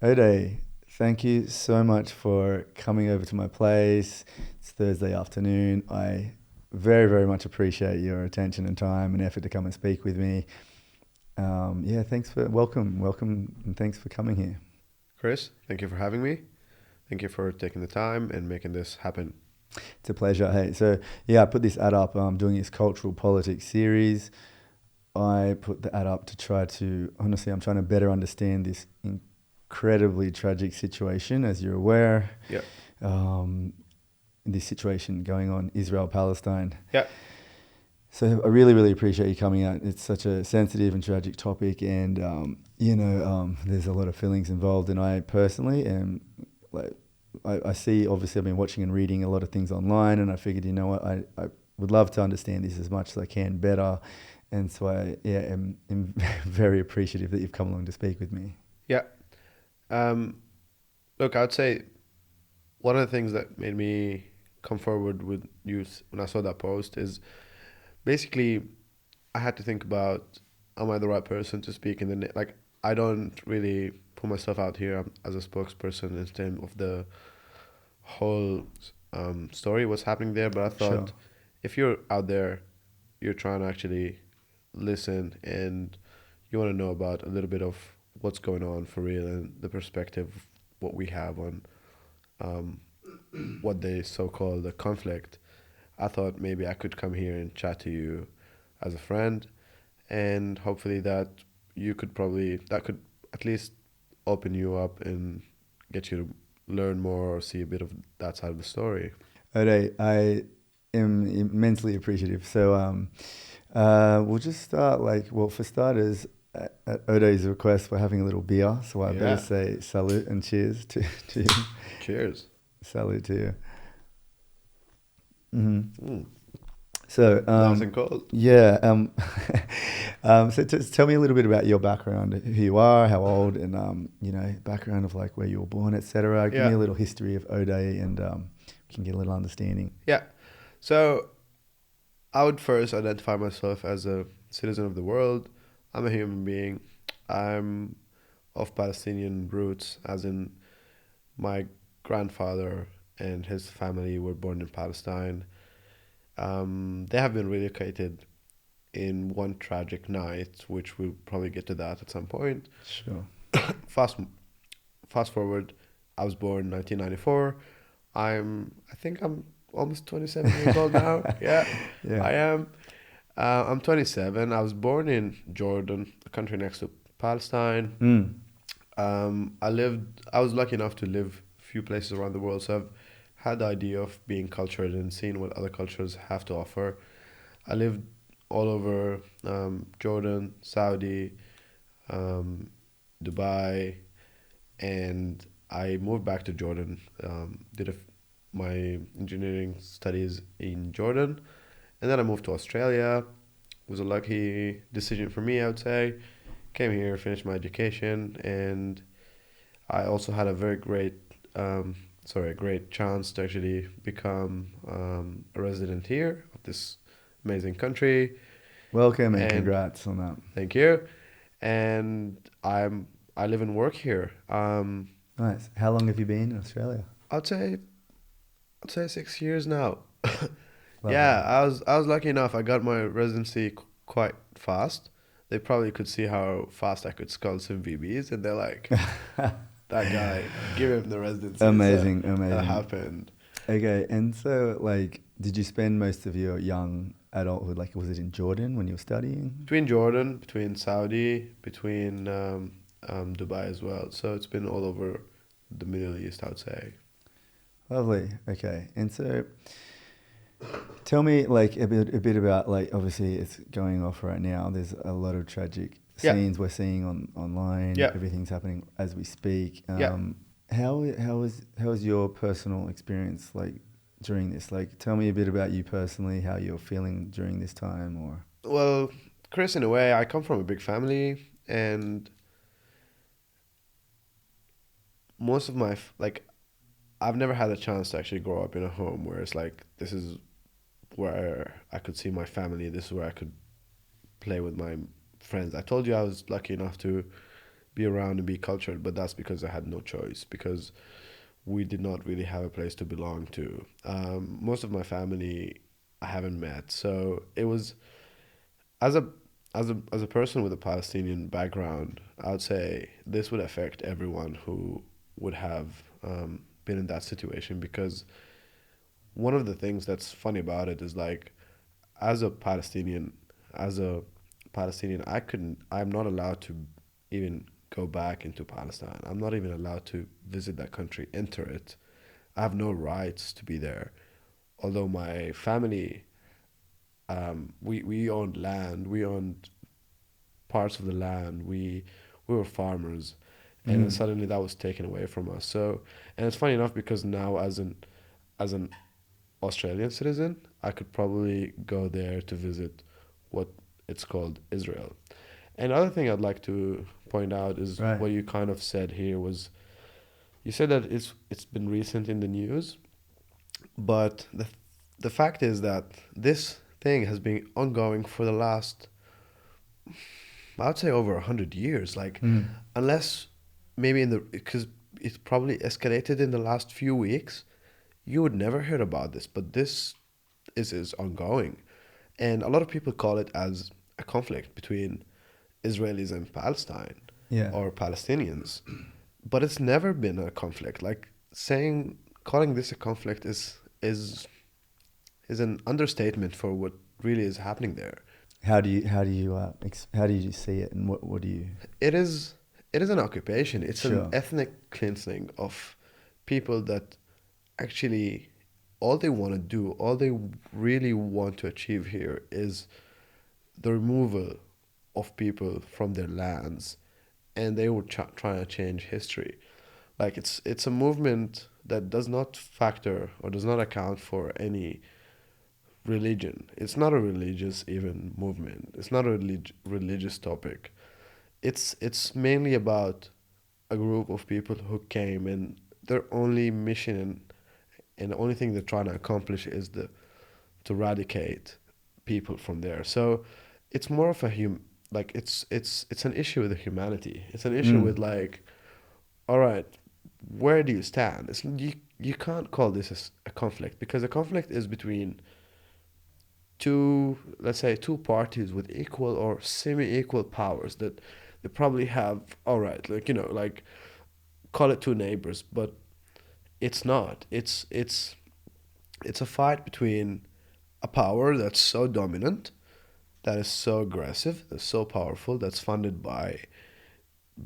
Odai, thank you so much for coming over to my place. It's Thursday afternoon. I very, very much appreciate your attention and time and effort to come and speak with me. Yeah, thanks for welcome, and thanks for coming here. Chris, thank you for having me. Thank you for taking the time and making this happen. It's a pleasure. Hey, so yeah, I put this ad up. I'm doing this cultural politics series. I put the ad up to try to, honestly, I'm trying to better understand this incredibly tragic situation, as you're aware. Yeah. Um, this situation going on, Israel, Palestine. Yeah. So I really, really appreciate you coming out. It's such a sensitive and tragic topic, and there's a lot of feelings involved. And I personally am like, I see. Obviously, I've been watching and reading a lot of things online, and I figured, you know what, I would love to understand this as much as I can better. And so am very appreciative that you've come along to speak with me. Yeah. Um, Look, I would say one of the things that made me come forward with youth when I saw that post is basically I had to think about, am I the right person to speak in the like I don't really put myself out here as a spokesperson in terms of the whole story, what's happening there. But I Sure. thought if you're out there, you're trying to actually listen and you want to know about a little bit of what's going on for real and the perspective of what we have on um, what they so-called the conflict. I thought maybe I could come here and chat to you as a friend, and hopefully that could at least open you up and get you to learn more or see a bit of that side of the story. Ode, I am immensely appreciative. So we'll just start well, for starters, at Ode's request, we're having a little beer. So I better Yeah. say salute and cheers to you. Cheers. Salute to you. Hmm. Mm. So, Nice and cold. yeah. So just tell me a little bit about your background, who you are, how old, and background of like where you were born, etc. Give me Yeah. a little history of O'Day, and we can get a little understanding. Yeah. So I would first identify myself as a citizen of the world. I'm a human being. I'm of Palestinian roots, as in my grandfather and his family were born in Palestine. They have been relocated in one tragic night, which we'll probably get to that at some point. Sure. Fast fast forward, I was born 1994. I think I'm almost 27 years old now. Yeah, Yeah. I am. I'm 27. I was born in Jordan, a country next to Palestine. Mm. I was lucky enough to live a few places around the world, so I've had the idea of being cultured and seeing what other cultures have to offer. I lived all over Jordan, Saudi, um, Dubai, and I moved back to Jordan. My engineering studies in Jordan, and then I moved to Australia. It was a lucky decision for me, I would say. Came here, finished my education, and I also had a a great chance to actually become a resident here of this amazing country. Welcome and And congrats on that. thank you. And I live and work here. Nice. How long have you been in Australia? I'd say I'd say 6 years now. Lovely. Yeah, I was lucky enough. I got my residency quite fast. They probably could see how fast I could scull some VBs, and they're like, "That guy, give him the residency." So Amazing, that amazing. happened. Okay, and so like, did you spend most of your young adulthood, like, was it in Jordan when you were studying? Between Jordan, between Saudi, between Dubai as well. So it's been all over the Middle East, I would say. Lovely. Okay, and so tell me like a bit about, like, obviously it's going off right now. There's a lot of tragic Yeah, scenes we're seeing online. yeah, Everything's happening as we speak. yeah. How is your personal experience like during this? Like, tell me a bit about you personally, how you're feeling during this time, or Well, Chris, in a way, I come from a big family, and most of like, I've never had a chance to actually grow up in a home where it's like, this is where I could see my family, this is where I could play with my friends. I told you I was lucky enough to be around and be cultured, but that's because I had no choice, because we did not really have a place to belong to. Most of my family I haven't met, so it was as a as a person with a Palestinian background, I would say this would affect everyone who would have been in that situation, because one of the things that's funny about it is like, as a Palestinian, as a Palestinian, I'm not allowed to even go back into Palestine. I'm not even allowed to visit that country, enter it. I have no rights to be there. Although my family, we owned land, we owned parts of the land, we were farmers, and then Mm. suddenly that was taken away from us. So, and it's funny enough, because now as an Australian citizen, I could probably go there to visit what it's called Israel. Another thing I'd like to point out is Right. what you kind of said here was, you said that it's been recent in the news, but the fact is that this thing has been ongoing for the last, I'd say, over 100 years. Like, Mm. unless maybe in the, because it's probably escalated in the last few weeks, you would never hear about this. But this is ongoing, and a lot of people call it as a conflict between Israelis and Palestine, Yeah. or Palestinians. But it's never been a conflict. Like, calling this a conflict is an understatement for what really is happening there. How do you see it, and what do you? It is it is an occupation. It's an Sure. ethnic cleansing of people that actually, all they really want to achieve here is the removal of people from their lands, and they were trying to change history. Like, it's a movement that does not factor or does not account for any religion. It's not a religious even movement. It's not a religious topic. It's mainly about a group of people who came, and their only mission and the only thing they're trying to accomplish is to eradicate people from there. So it's more of a like, it's an issue with humanity. It's an issue with, Mm. like, all right, where do you stand? You can't call this a conflict, because a conflict is between two, let's say, two parties with equal or semi-equal powers, that they probably have, all right, like, like, call it two neighbors, but it's not. It's a fight between a power that's so dominant, that is so aggressive, that's so powerful, that's funded by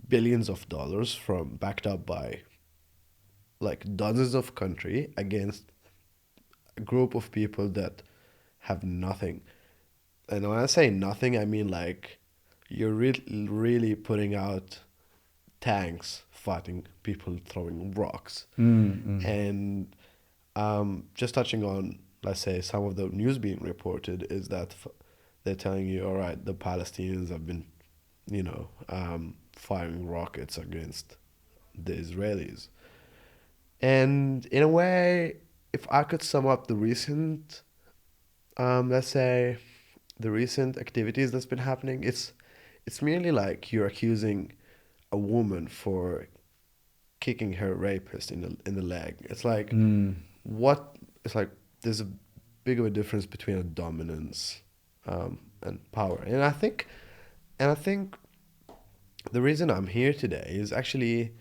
billions of dollars, from backed up by like dozens of country, against a group of people that have nothing. And when I say nothing, I mean, like, you're really putting out tanks fighting people throwing rocks. Mm. Mm. And just touching on, let's say, some of the news being reported, is that they're telling you, all right, the Palestinians have been, firing rockets against the Israelis. And in a way, if I could sum up the recent, let's say, the recent activities that's been happening, it's merely like you're accusing a woman for kicking her rapist in the leg. It's like, Mm. what? It's like, there's a big of a difference between a dominance, and power. And I think the reason I'm here today is actually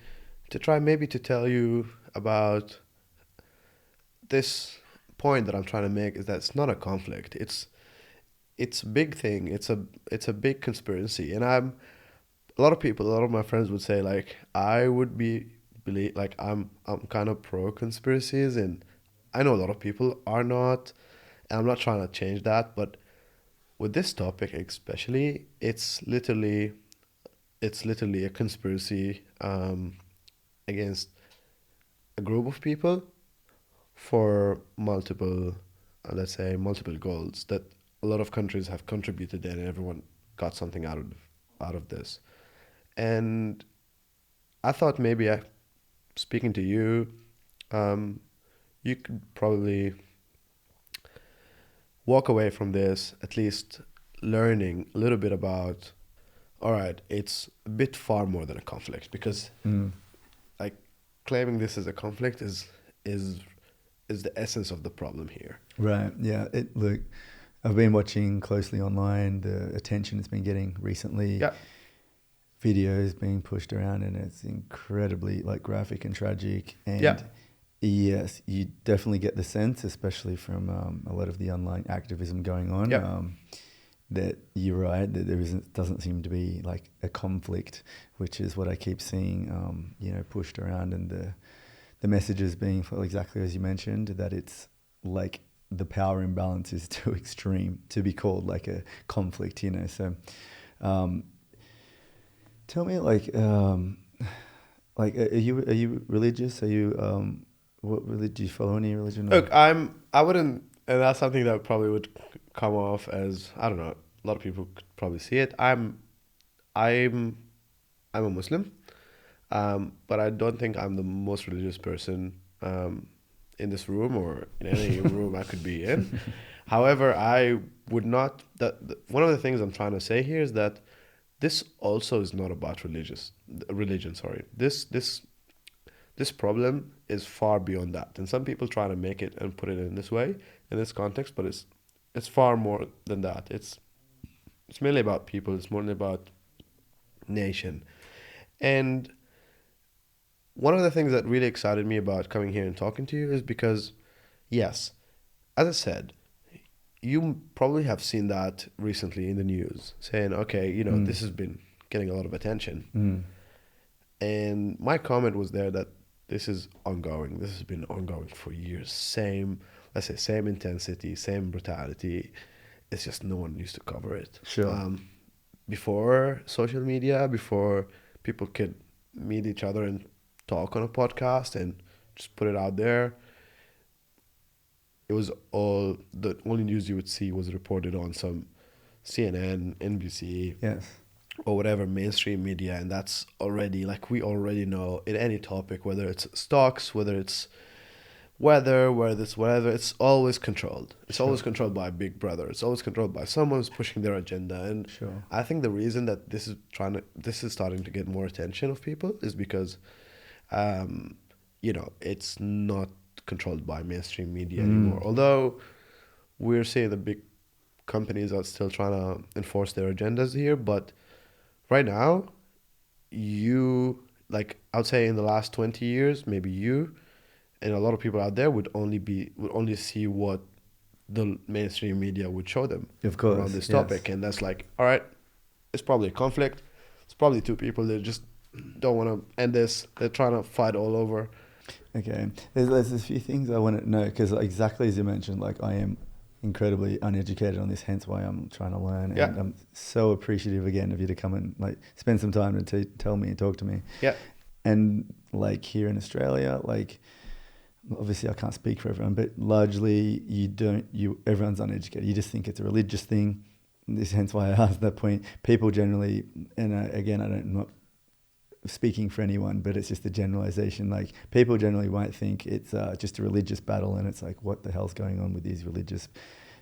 to try maybe to tell you about this point that I'm trying to make, is that it's not a conflict. It's a big thing. It's a big conspiracy, and a lot of people, a lot of my friends would say, like, I would believe, like, I'm kind of pro conspiracies, and I know a lot of people are not, and I'm not trying to change that, but with this topic especially, it's literally a conspiracy, against a group of people for multiple, let's say, multiple goals that a lot of countries have contributed, and everyone got something out of this. And I thought maybe, speaking to you, um, you could probably walk away from this at least learning a little bit about all right, it's a bit far more than a conflict, because like claiming this as a conflict is the essence of the problem here. Right. Yeah. Look, I've been watching closely online the attention it's been getting recently. Yeah. Videos being pushed around, and it's incredibly like graphic and tragic. And Yeah. yes, you definitely get the sense, especially from a lot of the online activism going on, Yeah. that you're right, that doesn't seem to be like a conflict, which is what I keep seeing, pushed around, and the messages being exactly as you mentioned, that it's like the power imbalance is too extreme to be called like a conflict, So, tell me, are you religious? Are you what religion do you follow? Any religion? Look, I wouldn't, and that's something that probably would come off as, I don't know, a lot of people could probably see it. I'm a Muslim, but I don't think I'm the most religious person in this room or in any room I could be in. However, I would not. One of the things I'm trying to say here is that this also is not about religion. Sorry, this problem is far beyond that, and some people try to make it and put it in this way, in this context, but it's far more than that. It's mainly about people. It's more about nation. And one of the things that really excited me about coming here and talking to you is because, yes, as I said, you probably have seen that recently in the news, saying, okay, this has been getting a lot of attention. And my comment was there that this is ongoing. This has been ongoing for years. Let's say, same intensity, same brutality. It's just no one used to cover it. Sure. Before social media, before people could meet each other and talk on a podcast and just put it out there, it was the only news you would see was reported on some CNN, NBC, Yes, or whatever mainstream media, and that's already, like, we already know in any topic, whether it's stocks, whether it's weather, whether it's whatever, it's always controlled. It's Sure. always controlled by Big Brother. It's always controlled by someone who's pushing their agenda. And Sure. I think the reason that this is starting to get more attention of people is because, it's not controlled by mainstream media anymore. Although we're seeing the big companies are still trying to enforce their agendas here, but right now, I would say in the last 20 years, maybe you and a lot of people out there would only see what the mainstream media would show them, Of course, around this yes. topic. And that's like, all right, it's probably a conflict. It's probably two people that just don't want to end this. They're trying to fight all over. Okay, there's a few things I want to know, because exactly as you mentioned, like, I am incredibly uneducated on this, hence why I'm trying to learn. Yeah. And I'm so appreciative again of you to come and like spend some time to tell me and talk to me. Yeah. And like here in Australia, like, obviously I can't speak for everyone, but largely everyone's uneducated. You just think it's a religious thing. Hence why I asked that point. People generally, and I'm not speaking for anyone, but it's just a generalization. Like, people generally might think it's just a religious battle, and it's like, what the hell's going on with these religious,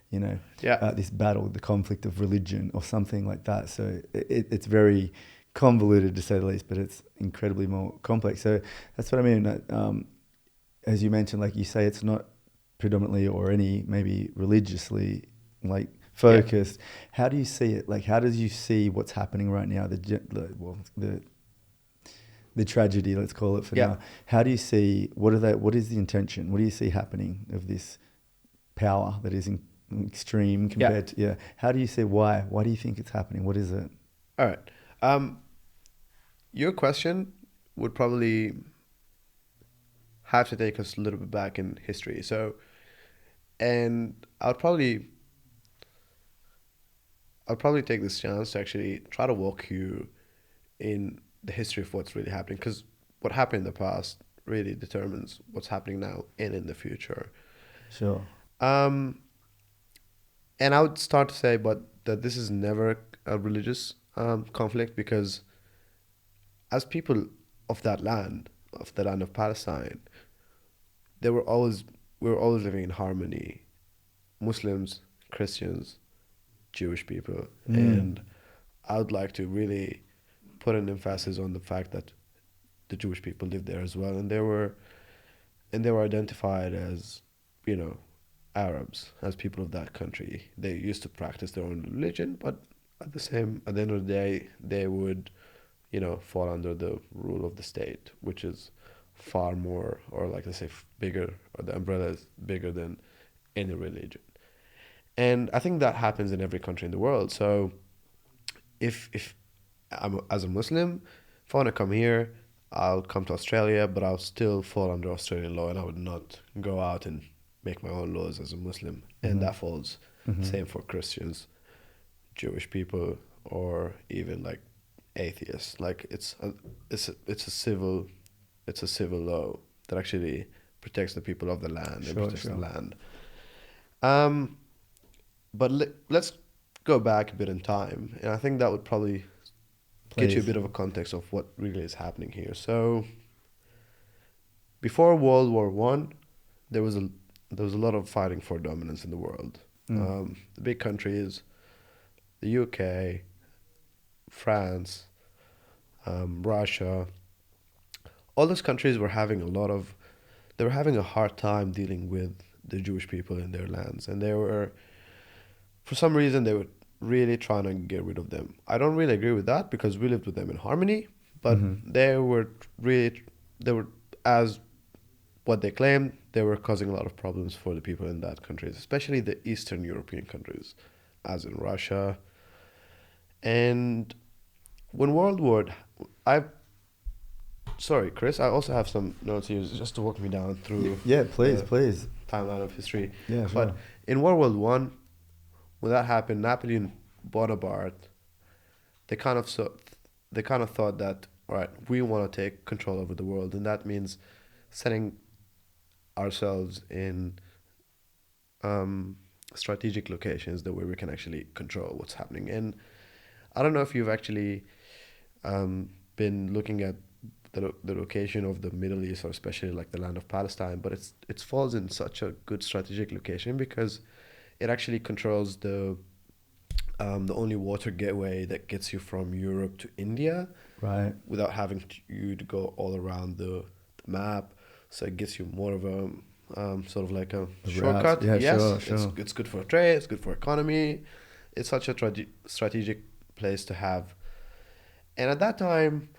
this battle, the conflict of religion or something like that. So it's very convoluted, to say the least, but it's incredibly more complex. So that's what I mean. As you mentioned, like you say, it's not predominantly or any maybe religiously like focused. Yeah. How do you see it? Like, how does you see what's happening right now? The tragedy, let's call it for now. How do you see, what is the intention? What do you see happening of this power that is extreme compared to, how do you see why? Why do you think it's happening? What is it? All right. Your question would probably have to take us a little bit back in history. So, and I'll probably take this chance to actually try to walk you in the history of what's really happening, because what happened in the past really determines what's happening now and in the future. Sure. And I would start to say, that this is never a religious conflict, because as people of that land, of Palestine, we were always living in harmony. Muslims, Christians, Jewish people, and I would like to really put an emphasis on the fact that the Jewish people lived there as well, and they were identified as, you know, Arabs, as people of that country. They used to practice their own religion, but at the end of the day, they would, you know, fall under the rule of the state, which is far more, or like I say, bigger, or the umbrella is bigger than any religion. And I think that happens in every country in the world. So if I'm, as a Muslim, if I want to come here, I'll come to Australia, but I'll still fall under Australian law, and I would not go out and make my own laws as a Muslim. And that falls same for Christians, Jewish people, or even like atheists. Like it's a civil law that actually protects the people of the land and protects the land. But let's go back a bit in time, and I think that would probably get you a bit of a context of what really is happening here. So before World War One, there was a lot of fighting for dominance in the world. The big countries, the UK, France, Russia, all those countries were having a hard time dealing with the Jewish people in their lands, and for some reason, they were really trying to get rid of them. I don't really agree with that, because we lived with them in harmony, but they were, as what they claimed, they were causing a lot of problems for the people in that countries, especially the Eastern European countries, as in Russia. And when sorry, Chris, I also have some notes here just to walk me down through. Yeah, please. Timeline of history. Yeah, sure. But in World War One, when that happened, Napoleon Bonaparte, they kind of thought that, all right, we want to take control over the world, and that means setting ourselves in strategic locations, the way we can actually control what's happening. And I don't know if you've actually been looking at the location of the Middle East, or especially like the land of Palestine, but it falls in such a good strategic location, because it actually controls the only water gateway that gets you from Europe to India, right? Without having you to go all around the map. So it gives you more of a sort of like a shortcut. Yeah, yes, sure. It's good for trade. It's good for economy. It's such a strategic place to have. And at that time,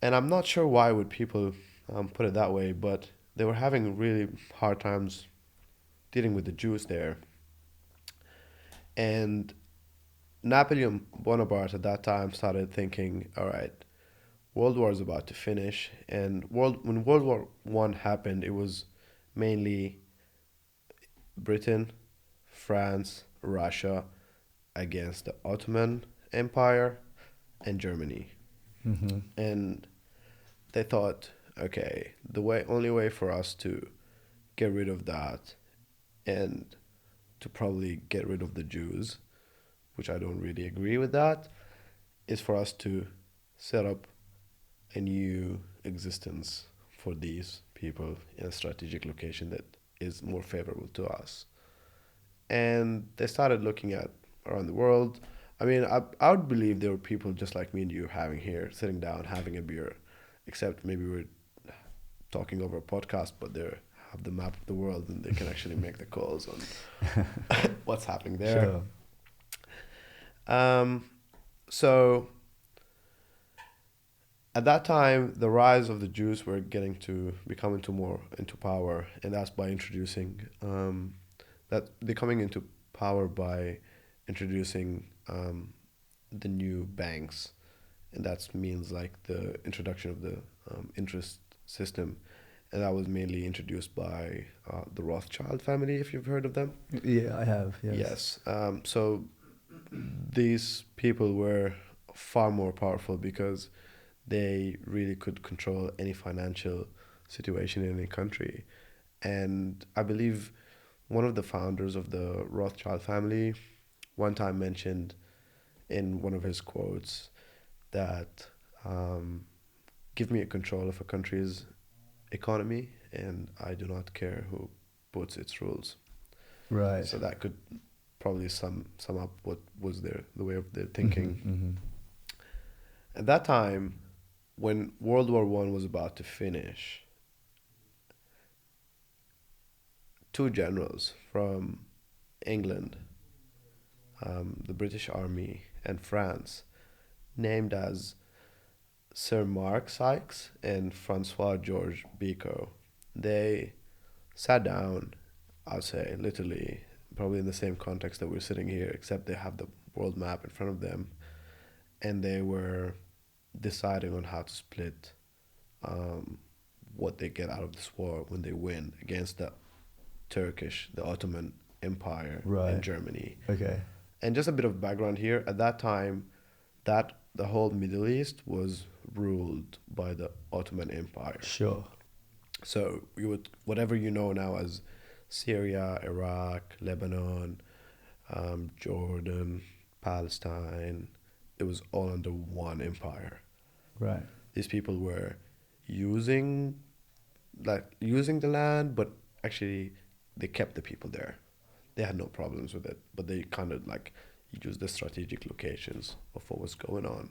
and I'm not sure why would people put it that way, but they were having really hard times dealing with the Jews there. And Napoleon Bonaparte at that time started thinking, all right, World War is about to finish. And when World War One happened, it was mainly Britain, France, Russia against the Ottoman Empire and Germany. And they thought, okay, only way for us to get rid of that and to probably get rid of the Jews, which I don't really agree with that, is for us to set up a new existence for these people in a strategic location that is more favorable to us. And they started looking at around the world. I mean, I would believe there were people just like me and you having here, sitting down, having a beer, except maybe we're talking over a podcast, but they have the map of the world and they can actually make the calls on what's happening there. Sure. So at that time, the rise of the Jews were becoming more into power, and that's by introducing that they're coming into power by introducing the new banks, and that means like the introduction of the interest system, and that was mainly introduced by the Rothschild family, if you've heard of them. Yeah, I have. Yes. So these people were far more powerful because they really could control any financial situation in any country. And I believe one of the founders of the Rothschild family one time mentioned in one of his quotes that give me a control of a country's economy and I do not care who puts its rules. Right. So that could probably sum up what was the way of their thinking. Mm-hmm. At that time, when World War One was about to finish, two generals from England, the British Army, and France, named as Sir Mark Sykes and Francois George Bicot, they sat down, I'll say, literally, probably in the same context that we're sitting here, except they have the world map in front of them, and they were deciding on how to split what they get out of this war when they win against the Ottoman Empire Right. in Germany. Okay. And just a bit of background here, at that time, that the whole Middle East was ruled by the Ottoman Empire. Sure. So whatever you know now as Syria, Iraq, Lebanon, Jordan, Palestine, it was all under one empire. Right. These people were using the land, but actually they kept the people there. They had no problems with it, but they kind of used the strategic locations of what was going on.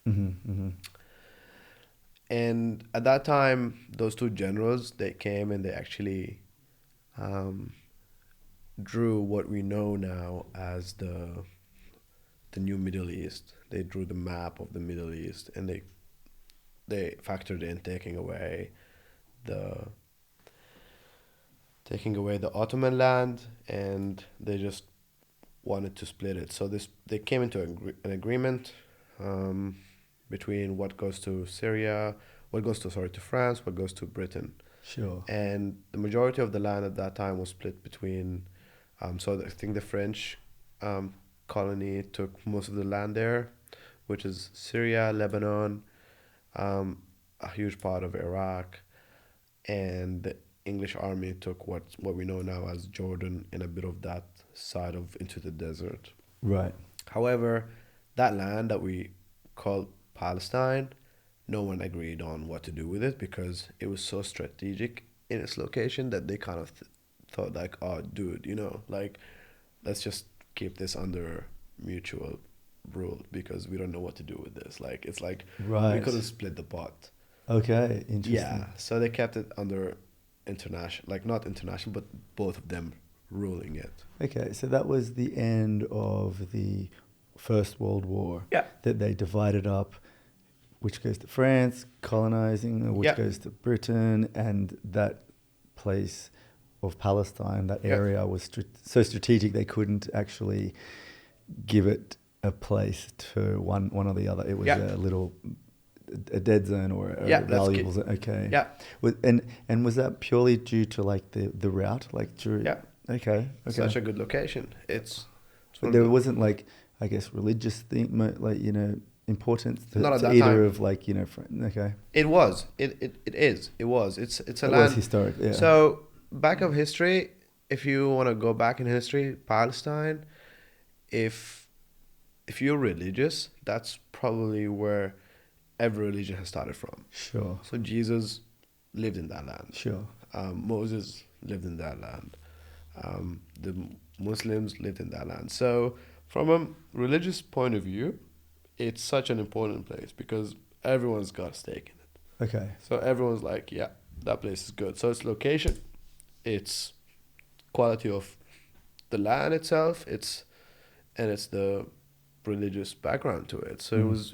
Mm-hmm. Mm-hmm. And at that time, those two generals, they came and they actually drew what we know now as the new Middle East. They drew the map of the Middle East, and they factored in taking away the Ottoman land, and they just wanted to split it. So they came into an agreement between what goes to Syria, what goes to France, what goes to Britain. Sure. And the majority of the land at that time was split between. So I think the French colony took most of the land there, which is Syria, Lebanon, a huge part of Iraq, and the English army took what we know now as Jordan and a bit of that side of into the desert. Right. However, that land that we call Palestine, no one agreed on what to do with it because it was so strategic in its location that they kind of thought oh, dude, let's just keep this under mutual rule because we don't know what to do with this. It's like Right. we couldn't split the pot. Okay. Interesting. Yeah, so they kept it under international, not international, but both of them ruling it. Okay, so that was the end of the First World War. Yeah. That they divided up, which goes to France, colonizing, which Yeah. goes to Britain, and that place of Palestine, that Yeah. area was so strategic they couldn't actually give it a place to one or the other. It was Yeah. a dead zone or a Yeah, that's valuable key. zone. Okay. Yeah. And was that purely due to the route, through? Yeah. Okay. Such a good location. It's But one there of the- wasn't I guess religious importance to Not at that either time. of okay. It was. It is. It was. It's a It land. was historic. Yeah. So back of history, if you want to go back in history, Palestine, if you're religious, that's probably where every religion has started from. Sure. So Jesus lived in that land. Sure. Moses lived in that land. The Muslims lived in that land. So from a religious point of view, it's such an important place because everyone's got a stake in it. Okay. So everyone's like, yeah, that place is good. So it's location, it's quality of the land itself, it's the religious background to it. So it was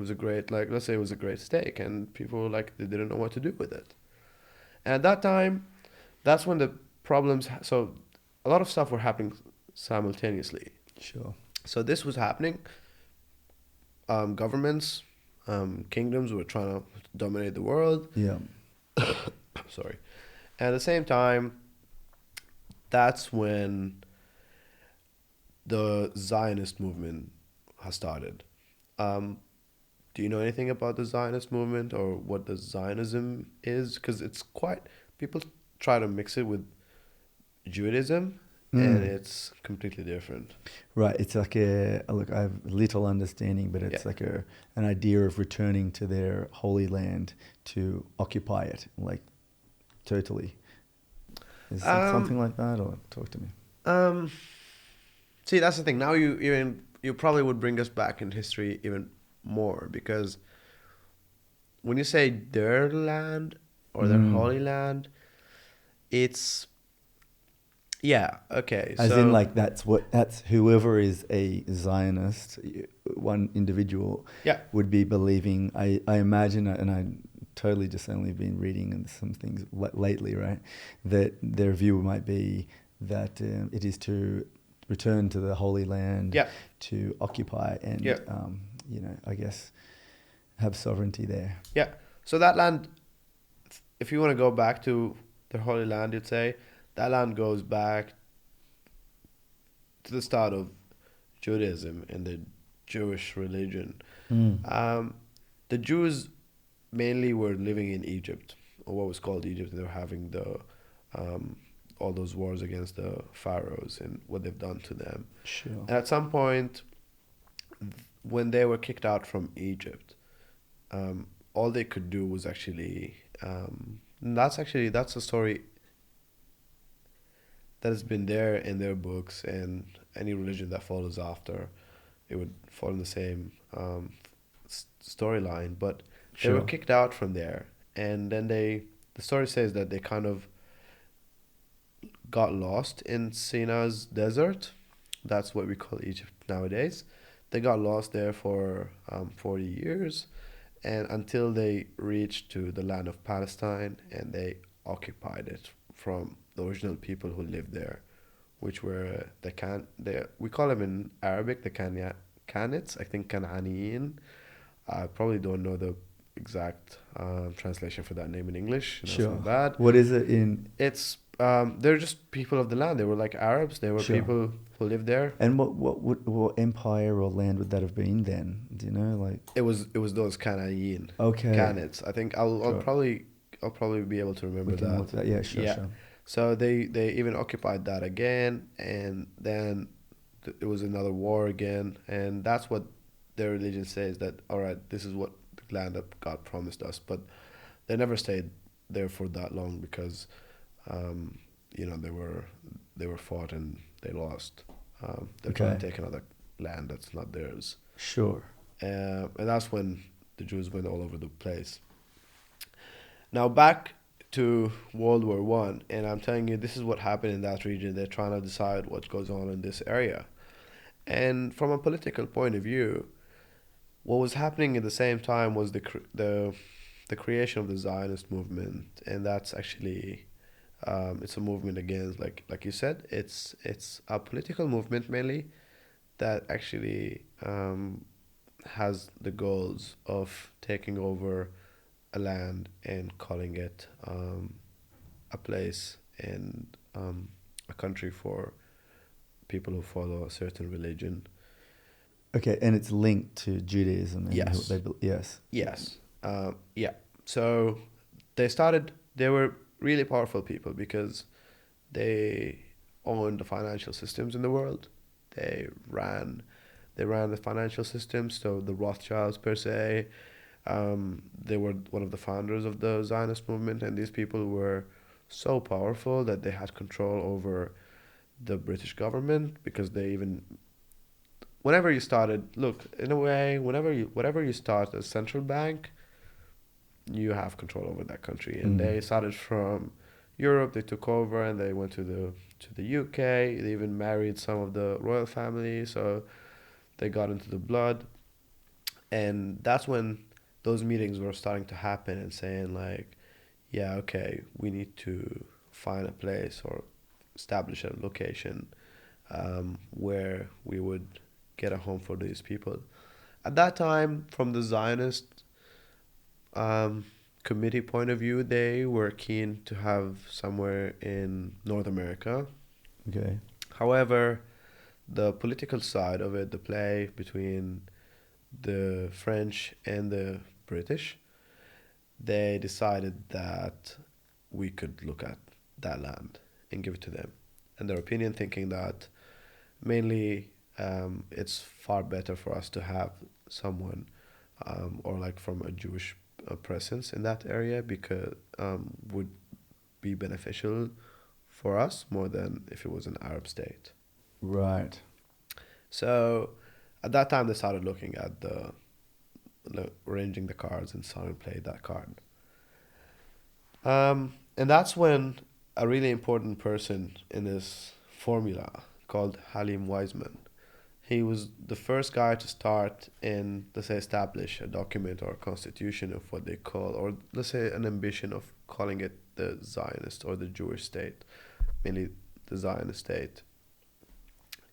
a great, let's say it was a great stake, and people were they didn't know what to do with it. And at that time, that's when the problems. So a lot of stuff were happening simultaneously. Sure. So this was happening. Governments, kingdoms were trying to dominate the world. Yeah. Sorry. And at the same time, that's when the Zionist movement has started. Do you know anything about the Zionist movement or what the Zionism is? Because it's people try to mix it with Judaism, and it's completely different. Right. It's look, I have little understanding, but it's an idea of returning to their holy land to occupy it, totally. Is it something like that, or talk to me? See, that's the thing. Now you probably would bring us back in history even more, because when you say their land or their Mm. holy land, it's yeah, okay. As in, So like, that's whoever is a Zionist, one individual yeah, would be believing. I imagine, and I totally just only been reading and some things lately, right? That their view might be that it is to return to the Holy Land, yeah, to occupy yeah, and I guess have sovereignty there. yeah. So that land, if you want to go back to the Holy Land, you'd say that land goes back to the start of Judaism and the Jewish religion. Mm. Um, the Jews mainly were living in Egypt, or what was called Egypt. They were having the all those wars against the pharaohs and what they've done to them. Sure. And at some point, when they were kicked out from Egypt, all they could do was actually that's a story that has been there in their books, and any religion that follows after it would fall in the same storyline. But they were Sure. kicked out from there, and then the story says that they kind of got lost in Sinai's desert. That's what we call Egypt nowadays. They got lost there for 40 years, and until they reached to the land of Palestine, and they occupied it from the original people who lived there, which were we call them in Arabic the Canaanites, I think Canaanian. I probably don't know the exact translation for that name in English. That's my Sure. bad. What is it in? It's they're just people of the land. They were like Arabs. They were Sure. people who lived there. And what empire or land would that have been then? Do you know? Like, It was those Canaanian okay, Canaanites. I think I'll probably be able to remember we can that. look that. Yeah, sure, Yeah. sure. So they even occupied that again, and then it was another war again, and that's what their religion says, that all right, this is what the land that God promised us, but they never stayed there for that long because, they were fought and they lost. They're trying Okay, to take another land that's not theirs, sure. and that's when the Jews went all over the place. Now back to World War One, and I'm telling you, this is what happened in that region. They're trying to decide what goes on in this area, and from a political point of view, what was happening at the same time was the creation of the Zionist movement, and that's actually it's a movement against, like you said, it's a political movement mainly that actually has the goals of taking over a land and calling it a place and a country for people who follow a certain religion. Okay, and it's linked to Judaism and who Yes. yes. Yes. Yeah. So they were really powerful people because they owned the financial systems in the world. They ran, they ran the financial systems. So the Rothschilds per se, they were one of the founders of the Zionist movement, and these people were so powerful that they had control over the British government, because they even whenever you started, look, in a way, whatever you start as central bank, you have control over that country. And Mm. they started from Europe, they took over, and they went to the UK. They even married some of the royal family, so they got into the blood. And that's when those meetings were starting to happen and saying like, yeah, okay, we need to find a place or establish a location where we would get a home for these people. At that time, from the Zionist um, committee point of view, they were keen to have somewhere in North America. Okay. However, the political side of it, the play between the French and the British, they decided that we could look at that land and give it to them. And their opinion, thinking that mainly it's far better for us to have someone or like from a Jewish presence in that area, because would be beneficial for us more than if it was an Arab state. Right. So at that time, they started looking at arranging the cards and started playing that card. And that's when a really important person in this formula called Halim Weizmann, he was the first guy to start and, let's say, establish a document or a constitution of what they call, or let's say an ambition of calling it the Zionist or the Jewish state, mainly the Zionist state.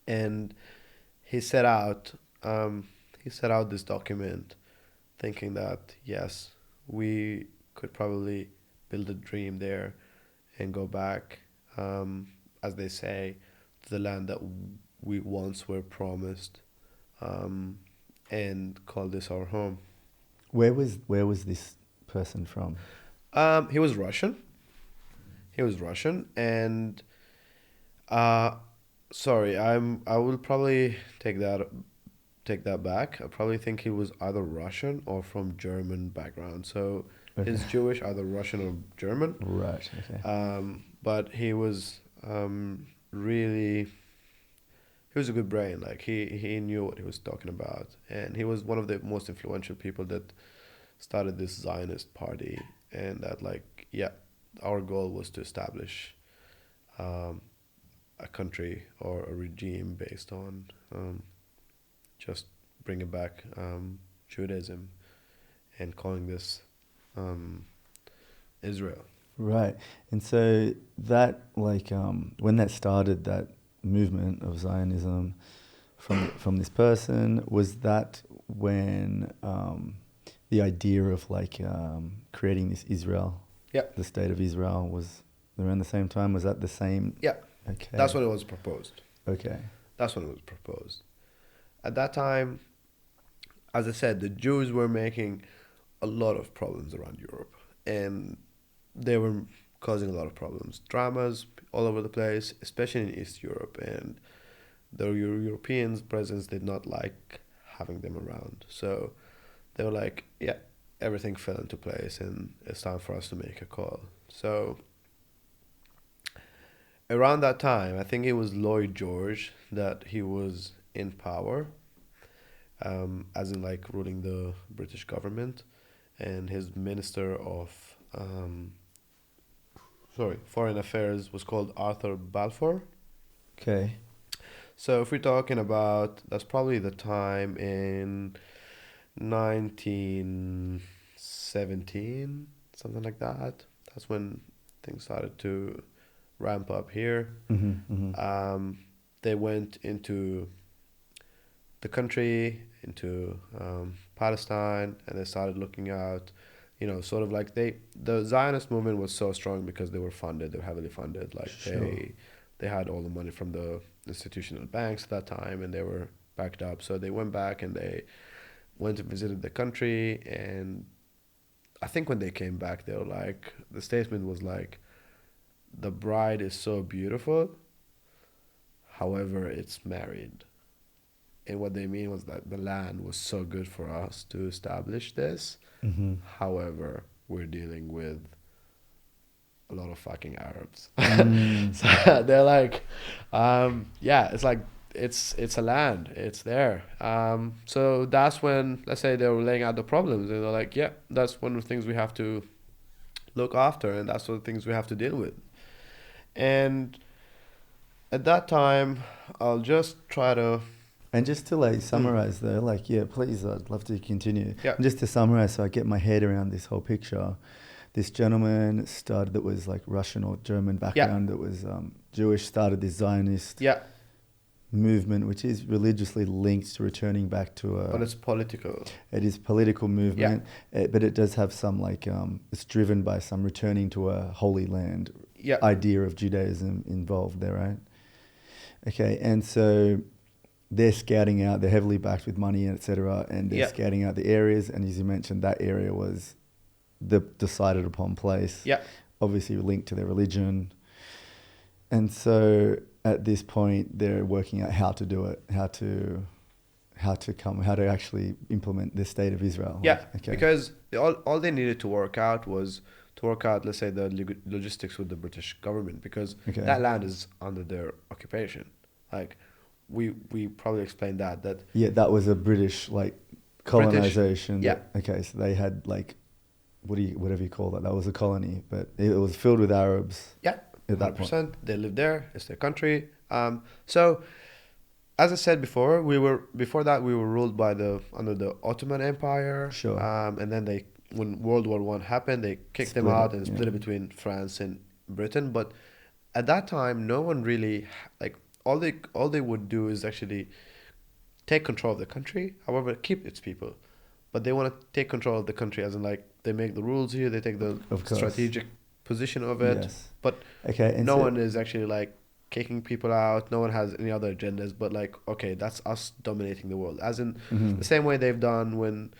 And he set out this document thinking that, yes, we could probably build a dream there and go back, as they say, to the land that we once were promised, and call this our home. Where was this person from? He was Russian. And sorry, I will probably take that back. I probably think he was either Russian or from German background. So Okay. he's Jewish, either Russian or German. Right. Okay. But he was really, he was a good brain. Like he knew what he was talking about, and he was one of the most influential people that started this Zionist party. And that, like, yeah, our goal was to establish a country or a regime based on just bringing back Judaism and calling this Israel. Right. And so that, like, when that started, that movement of Zionism from this person, was that when the idea of, like, creating this Israel, Yeah. the state of Israel, was around the same time? Was that the same? Yeah. Okay. That's when it was proposed. Okay. That's when it was proposed. At that time, as I said, the Jews were making a lot of problems around Europe, and they were causing a lot of problems, dramas all over the place, especially in East Europe. And the Europeans' presence did not like having them around. So they were like, yeah, everything fell into place, and it's time for us to make a call. So around that time, I think it was Lloyd George that he was in power, as in, like, ruling the British government, and his minister of foreign affairs was called Arthur Balfour. Okay. So if we're talking about, that's probably the time in 1917, something like that. That's when things started to ramp up here. Mm-hmm, mm-hmm. They went into the country, into Palestine, and they started looking out, sort of like the Zionist movement was so strong because they were heavily funded. Like, Sure. they had all the money from the institutional banks at that time, and they were backed up. So they went back and they went and visited the country, and I think when they came back, they were like, the statement was like, the bride is so beautiful, however, it's married. And what they mean was that the land was so good for us to establish this. Mm-hmm. However, we're dealing with a lot of fucking Arabs. Mm. So they're like, yeah, it's like, it's a land, it's there. So that's when, let's say, they were laying out the problems, and they're like, yeah, that's one of the things we have to look after, and that's one of the things we have to deal with. And at that time, I'll just try to... And just to, like, summarize though, like, yeah, please, I'd love to continue. Yeah. And just to summarize, so I get my head around this whole picture, this gentleman started, that was like Russian or German background, that was Jewish, started this Zionist movement, which is religiously linked to returning back to a... But it's political. It is political movement, but it does have some, like, it's driven by some returning to a holy land idea of Judaism involved there, right? Okay, and so they're scouting out, they're heavily backed with money, etc., and they're scouting out the areas, and as you mentioned, that area was the decided upon place, obviously linked to their religion. And so at this point, they're working out how to do it, how to actually implement the state of Israel. Because all they needed to work out was let's say, the logistics with the British government, because that land is under their occupation. Like, we probably explained that Yeah, that was a British like colonization. yeah. Okay, so they had like whatever you call that. That was a colony, but it was filled with Arabs Yeah, at that point. 100%. They live there. It's their country. So as I said before, before that we were ruled by under the Ottoman Empire. Sure. And then when World War One happened, they kicked them Split out it, and yeah. split it between France and Britain. But at that time, no one really like all they would do is actually take control of the country. However, keep its people. But they want to take control of the country, as in like they make the rules here, they take the Of course. strategic position of it. Yes. But Okay. And no so, one is actually like kicking people out. No one has any other agendas. But like, okay, that's us dominating the world. As in mhm. the same way they've done when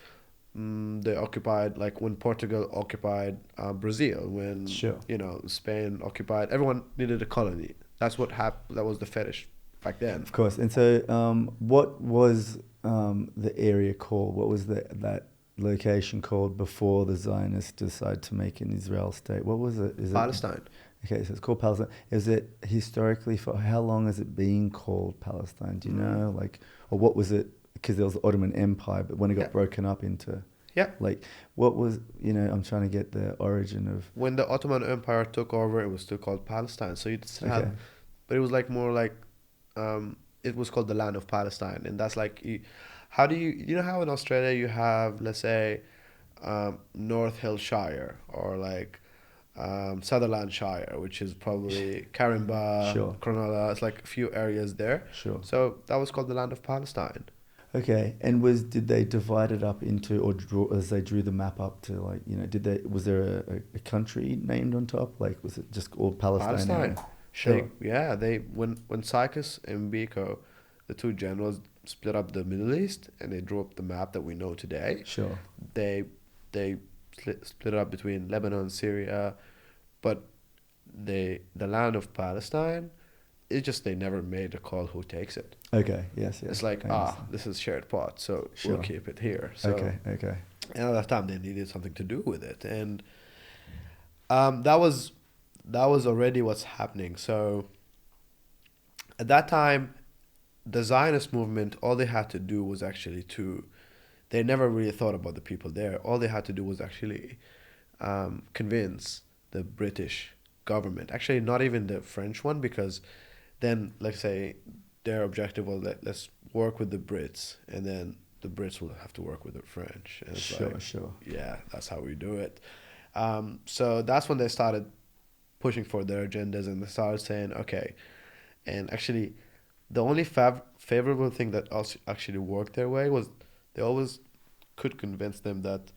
they occupied, like when Portugal occupied Brazil, when Sure. Spain occupied. Everyone needed a colony. That's what happened. That was the fetish back then. Of course. And so, what was the area called? What was that location called before the Zionists decided to make an Israel state? What was it? Is Palestine. Okay, so it's called Palestine. Is it historically, for how long has it been called Palestine? Do you know, like, or what was it? Because there was the Ottoman Empire, but when it got Yeah. broken up into, Yeah. like, what was, I'm trying to get the origin of. When the Ottoman Empire took over, it was still called Palestine. So you'd still Okay. have, but it was like more like, it was called the land of Palestine, and that's like, how do you know how in Australia you have, let's say, North Hill Shire or like Sutherland Shire, which is probably Caringbah, Sure. Cronulla. It's like a few areas there. Sure. So that was called the land of Palestine. Okay, and did they divide it up into, or as they drew the map up to, like, was there a country named on top? Like, was it just all Palestine? Palestine. Sure. Yeah, when Sykes and Biko, the two generals, split up the Middle East and they drew up the map that we know today. Sure. They split it up between Lebanon and Syria, but the land of Palestine, it's just they never made a call who takes it. Okay. Yes. Yes. It's like, I understand. this is shared pot, so Sure. we'll keep it here. So, Okay. Okay. and at that time they needed something to do with it, and that was already what's happening. So at that time, the Zionist movement, all they had to do was actually they never really thought about the people there. All they had to do was actually convince the British government, actually not even the French one, because then, let's say, their objective was let's work with the Brits, and then the Brits will have to work with the French. And it's Sure. yeah, that's how we do it. So that's when they started pushing for their agendas, and they started saying, okay, and actually, the only favorable thing that also actually worked their way was they always could convince them that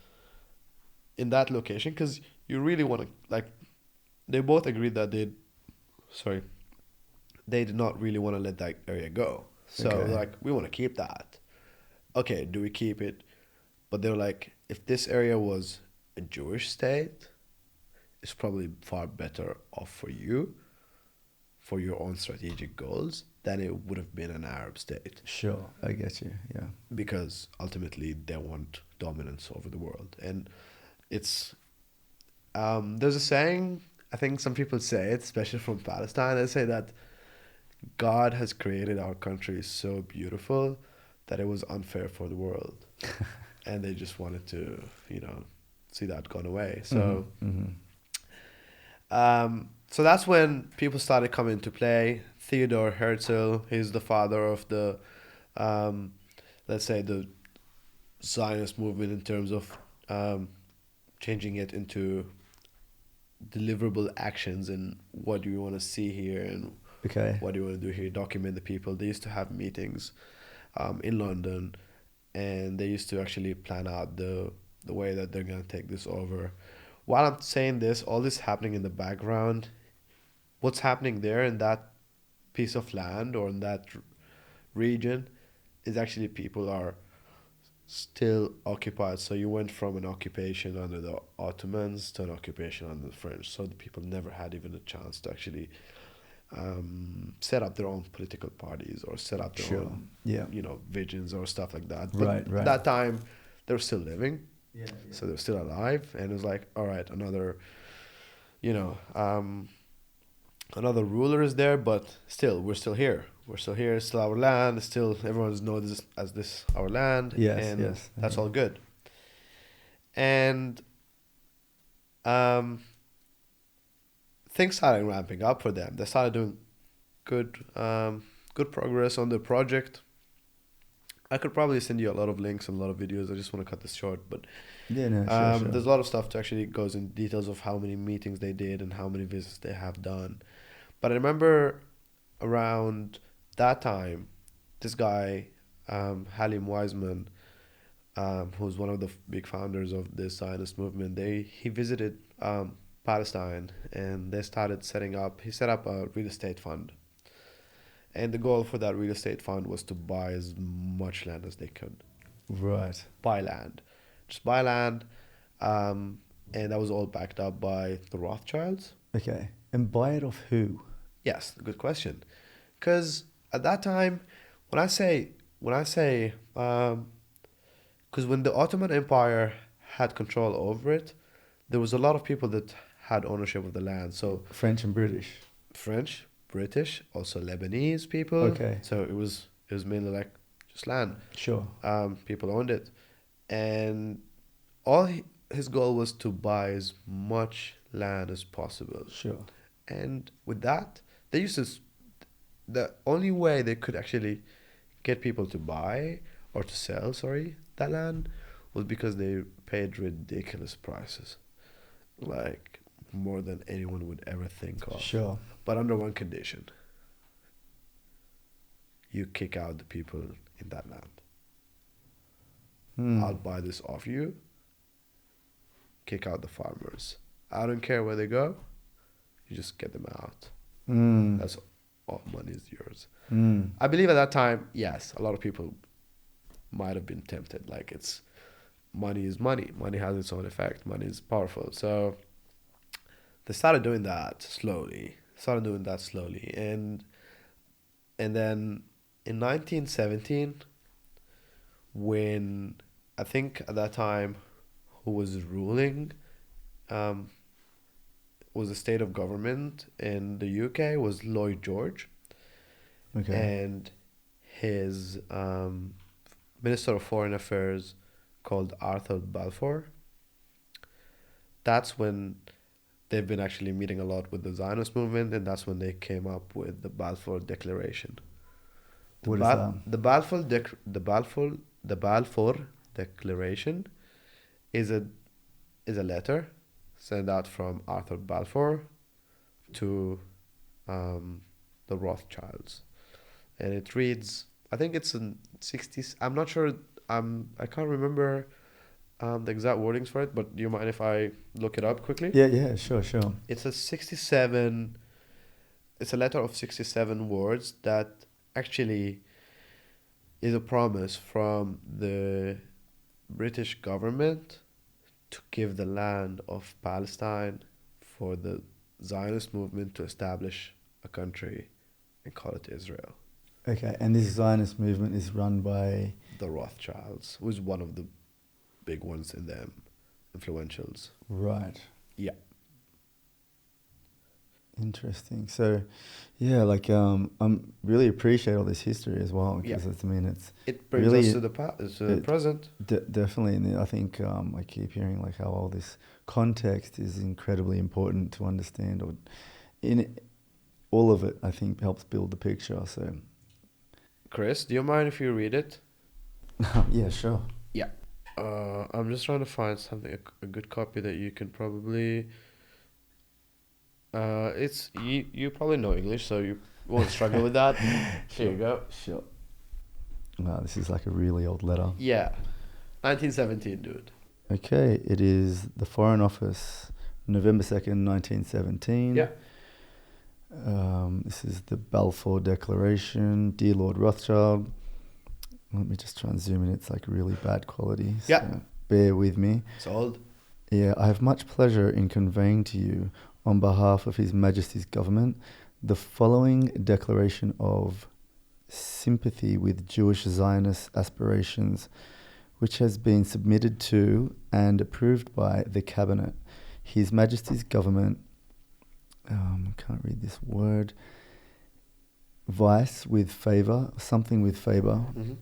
in that location, because you really want to, like, they both agreed that they did not really want to let that area go. So Okay. they're like, we want to keep that. Okay, do we keep it? But they were like, if this area was a Jewish state, it's probably far better off for you, for your own strategic goals, than it would have been an Arab state. Sure. I get you. Yeah. Because ultimately they want dominance over the world. And it's, there's a saying, I think some people say it, especially from Palestine, they say that God has created our country so beautiful that it was unfair for the world. And they just wanted to, see that gone away. So, so that's when people started coming into play. Theodor Herzl, he's the father of the, let's say, the Zionist movement in terms of changing it into deliverable actions and what do you want to see here and Okay. what do you want to do here, document the people. They used to have meetings in London, and they used to actually plan out the way that they're going to take this over. While I'm saying this, all this happening in the background, what's happening there in that piece of land or in that region is actually people are still occupied. So you went from an occupation under the Ottomans to an occupation under the French. So the people never had even a chance to actually set up their own political parties or set up their own, visions or stuff like that. But Right. at that time, they were still living. Yeah. So they're still alive, and it was like, all right, another ruler is there, but still, we're still here. we're still here, it's still our land, it's still everyone knows this as this our land, Yes, and yes. that's all good. And um, things started ramping up for them. They started doing good progress on the project. I could probably send you a lot of links and a lot of videos. I just want to cut this short, but Yeah, no, sure. there's a lot of stuff to actually goes in details of how many meetings they did and how many visits they have done. But I remember around that time, this guy, Halim Weizmann, who's one of the big founders of the Zionist movement, he visited Palestine, and they started he set up a real estate fund. And the goal for that real estate fund was to buy as much land as they could. Right. Buy land. Just buy land. And that was all backed up by the Rothschilds. Okay. And buy it off who? Yes, good question. Because at that time, because when the Ottoman Empire had control over it, there was a lot of people that had ownership of the land. So French and British. French, British, also Lebanese people. Okay. So it was mainly like just land. Sure. People owned it, and all his goal was to buy as much land as possible. Sure. And with that, they used to. The only way they could actually get people to buy or to sell, that land, was because they paid ridiculous prices, like more than anyone would ever think of. Sure. But under one condition: you kick out the people in that land. I'll buy this off you. Kick out the farmers. I don't care where they go. You just get them out. That's all. Money is yours. I believe at that time, yes, a lot of people might have been tempted. Like, money is money. Money has its own effect. Money is powerful. So they started doing that slowly. And then in 1917, when I think at that time who was ruling was the state of government in the UK was Lloyd George. Okay. And his Minister of Foreign Affairs called Arthur Balfour. That's when they've been actually meeting a lot with the Zionist movement, and that's when they came up with the Balfour Declaration. What is that? The Balfour Declaration is a letter sent out from Arthur Balfour to the Rothschilds, and it reads. I think it's in 60s. I'm not sure. I can't remember the exact wordings for it. But do you mind if I look it up quickly? Yeah, sure. It's a 67. It's a letter of 67 words that actually is a promise from the British government to give the land of Palestine for the Zionist movement to establish a country and call it Israel. Okay, and this Zionist movement is run by the Rothschilds, who's one of the big ones in them, influentials. Right. Yeah. Interesting. So, yeah, like really appreciate all this history as well, because it brings really, us to the present. Definitely, and I think I keep hearing like how all this context is incredibly important to understand, or all of it, I think, helps build the picture. So, Chris, do you mind if you read it? Yeah, sure. Yeah. I'm just trying to find something, a good copy that you can probably. It's you probably know English, so you won't struggle with that. Here you go. Sure. Wow, this is like a really old letter. Yeah, 1917, dude. Okay, it is the Foreign Office, November 2nd, 1917. Yeah. This is the Balfour Declaration. Dear Lord Rothschild. Let me just try and zoom in. It's like really bad quality. So yeah. Bear with me. It's old. Yeah, I have much pleasure in conveying to you, on behalf of His Majesty's Government, the following declaration of sympathy with Jewish Zionist aspirations, which has been submitted to and approved by the Cabinet. His Majesty's Government, I can't read this word, vice with favor, something with favor, Mm-hmm.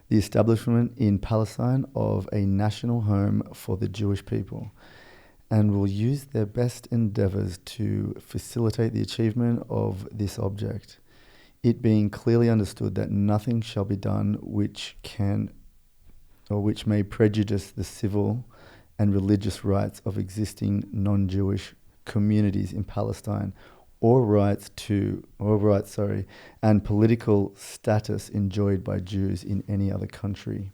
the establishment in Palestine of a national home for the Jewish people, and will use their best endeavors to facilitate the achievement of this object, it being clearly understood that nothing shall be done which can or which may prejudice the civil and religious rights of existing non-Jewish communities in Palestine, and political status enjoyed by Jews in any other country.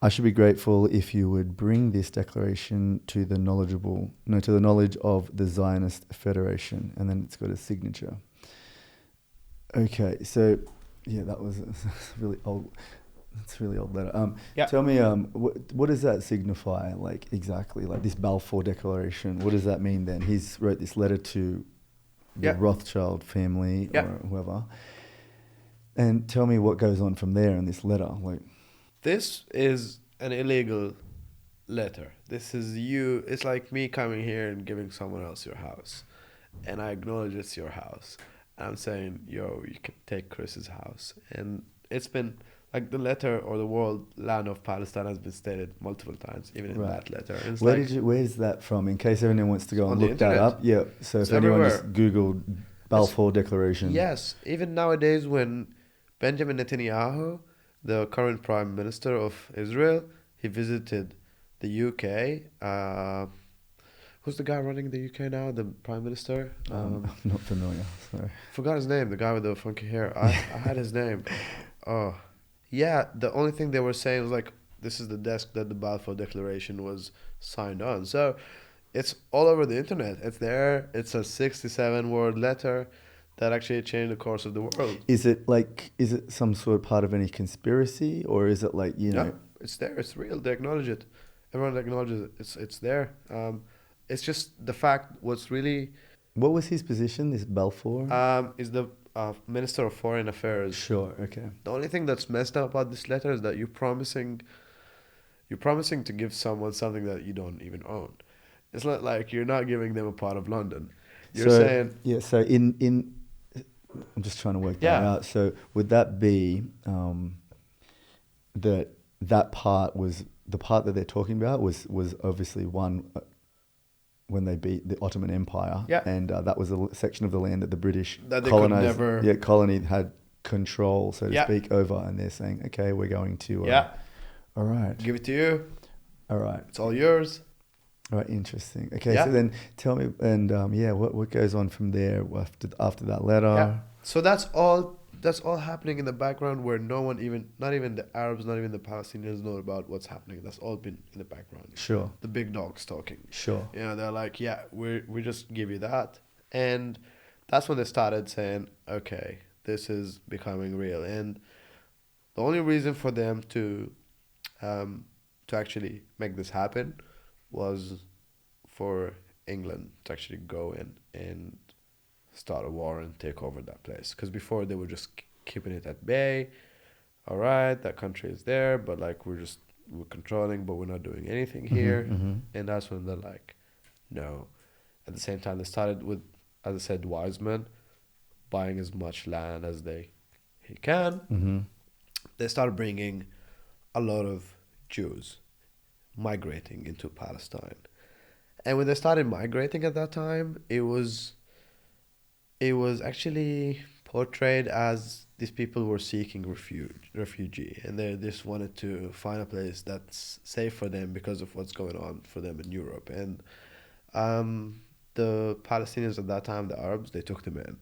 I should be grateful if you would bring this declaration to the knowledge of the Zionist Federation, and then it's got a signature. Okay, so yeah, that was a really old. It's a really old letter. Yeah. Tell me, what does that signify? Like exactly, like this Balfour Declaration. What does that mean then? He's wrote this letter to the Rothschild family or whoever. And tell me what goes on from there in this letter. Like, This is an illegal letter. This is you. It's like me coming here and giving someone else your house, and I acknowledge it's your house. I'm saying, yo, you can take Chris's house, and it's been. Like the letter or the world land of Palestine has been stated multiple times, even in that letter. And it's where's that from? In case anyone wants to go and look that up. Yeah. So if anyone everywhere. just Googled Balfour Declaration. Yes. Even nowadays when Benjamin Netanyahu, the current Prime Minister of Israel, he visited the UK. Who's the guy running the UK now? The Prime Minister? I'm not familiar. Sorry. Forgot his name. The guy with the funky hair. I had his name. Oh. Yeah, the only thing they were saying was like, this is the desk that the Balfour Declaration was signed on. So it's all over the internet. It's there. It's a 67-word letter that actually changed the course of the world. Is it some sort of part of any conspiracy, or is it like, No, it's there. It's real. They acknowledge it. Everyone acknowledges it. It's there. It's just the fact what's really... What was his position, this Balfour? Is the Minister of Foreign Affairs. Sure, okay. The only thing that's messed up about this letter is that you're promising to give someone something that you don't even own. It's not like you're not giving them a part of London. You're saying... Yeah, so in I'm just trying to work that out. So would that be that part was... The part that they're talking about was obviously one... when they beat the Ottoman Empire, and that was a section of the land that the British colony had control, so to speak, over, and they're saying, okay, we're going to, all right, give it to you, all right, it's all yours. All right, interesting. Okay, so then tell me, and what goes on from there after that letter? Yeah. So that's all happening in the background, where no one not even the Arabs, not even the Palestinians know about what's happening. That's all been in the background. Sure. The big dogs talking. Sure. They're like, we just give you that. And that's when they started saying, okay, this is becoming real. And the only reason for them to actually make this happen was for England to actually go in and start a war and take over that place. Because before they were just keeping it at bay. All right, that country is there, but like we're controlling, but we're not doing anything here. Mm-hmm. And that's when they're like, no. At the same time, they started with, as I said, Wiseman buying as much land as he can. Mm-hmm. They started bringing a lot of Jews migrating into Palestine. And when they started migrating at that time, it was actually portrayed as these people were seeking refugee, and they just wanted to find a place that's safe for them because of what's going on for them in Europe. And the Palestinians at that time, the Arabs, they took them in.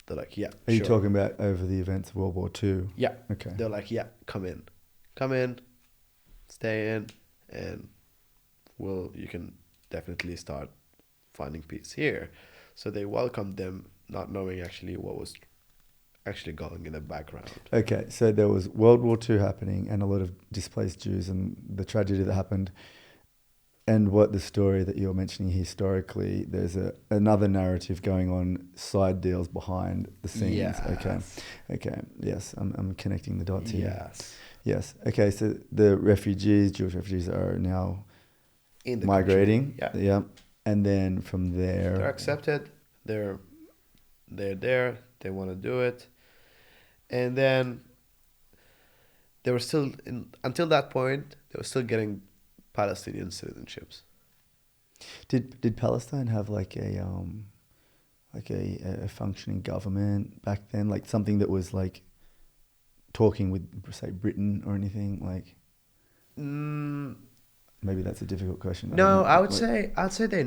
They're like, yeah, Are you talking about over the events of World War II? Yeah. Okay. They're like, yeah, come in, stay in, and you can definitely start finding peace here. So they welcomed them, not knowing actually what was actually going in the background. Okay, so there was World War II happening and a lot of displaced Jews and the tragedy that happened. And what the story that you're mentioning historically, there's another narrative going on, side deals behind the scenes. Yes. Okay. Yes, I'm connecting the dots here. Yes. Okay, so the Jewish refugees are now in the migrating. Country. Yeah. And then from there... They're accepted. They're they're there, they want to do it. And then they were still, until that point, they were still getting Palestinian citizenships. Did Palestine have like a functioning government back then, like something that was like talking with, say, Britain or anything? Like, Mm, maybe that's a difficult question. I don't no, know. I'd say they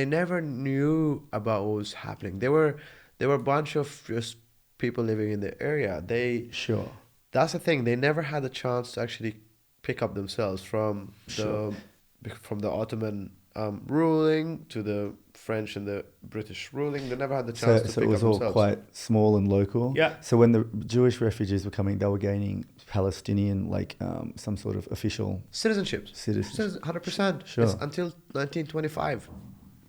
never knew about what was happening. They were a bunch of just people living in the area. Sure, That's the thing. They never had the chance to actually pick up themselves sure. from the Ottoman ruling to the French and the British ruling. They never had the chance to So it pick up was all themselves. quite small and local. Yeah. So when the Jewish refugees were coming, they were gaining Palestinian, like some sort of official Citizenship. citizenship. 100%. Sure. It's until 1925,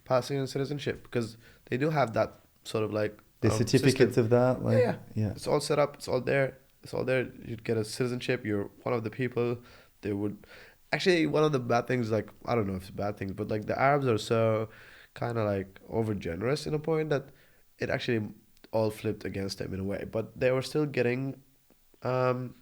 Palestinian citizenship, because they do have that sort of like The certificates system. of that, like, Yeah, yeah. yeah. It's all set up. It's all there. It's all there. You'd get a citizenship. You're one of the people. They would actually, one of the bad things, like, I don't know if it's bad things, but like the Arabs are so kind of like over generous in a point that it actually all flipped against them in a way. But they were still getting um,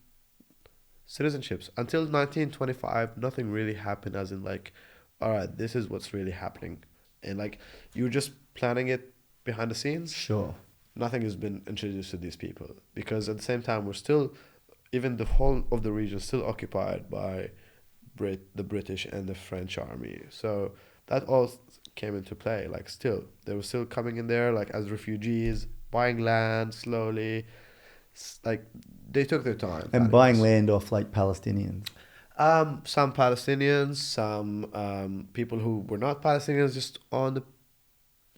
citizenships until 1925. Nothing really happened, as in like, all right, this is what's really happening, and like you're just planning it behind the scenes. Sure. Nothing has been introduced to these people, because at the same time we're still, even the whole of the region still occupied by the British and the French army. So that all came into play. Like, still they were still coming in there like as refugees, buying land slowly. Like, they took their time And planning buying this. land off like Palestinians. Some Palestinians, some people who were not Palestinians, just on the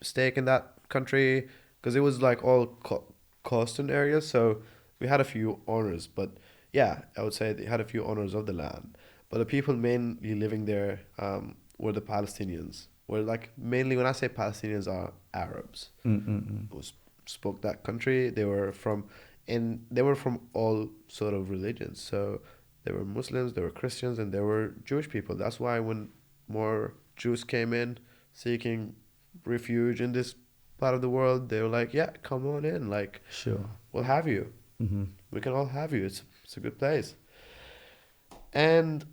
stake in that country, because it was like all coastal areas. So we had a few owners, but yeah, I would say they had a few owners of the land. But the people mainly living there were the Palestinians. Were like, mainly, when I say Palestinians, are Arabs Mm-mm-mm. who spoke that country. They were from all sort of religions. So there were Muslims, there were Christians, and there were Jewish people. That's why when more Jews came in seeking refuge in this part of the world, they were like, yeah, come on in. Like, Sure. we'll have you. Mm-hmm. We can all have you. It's a good place. And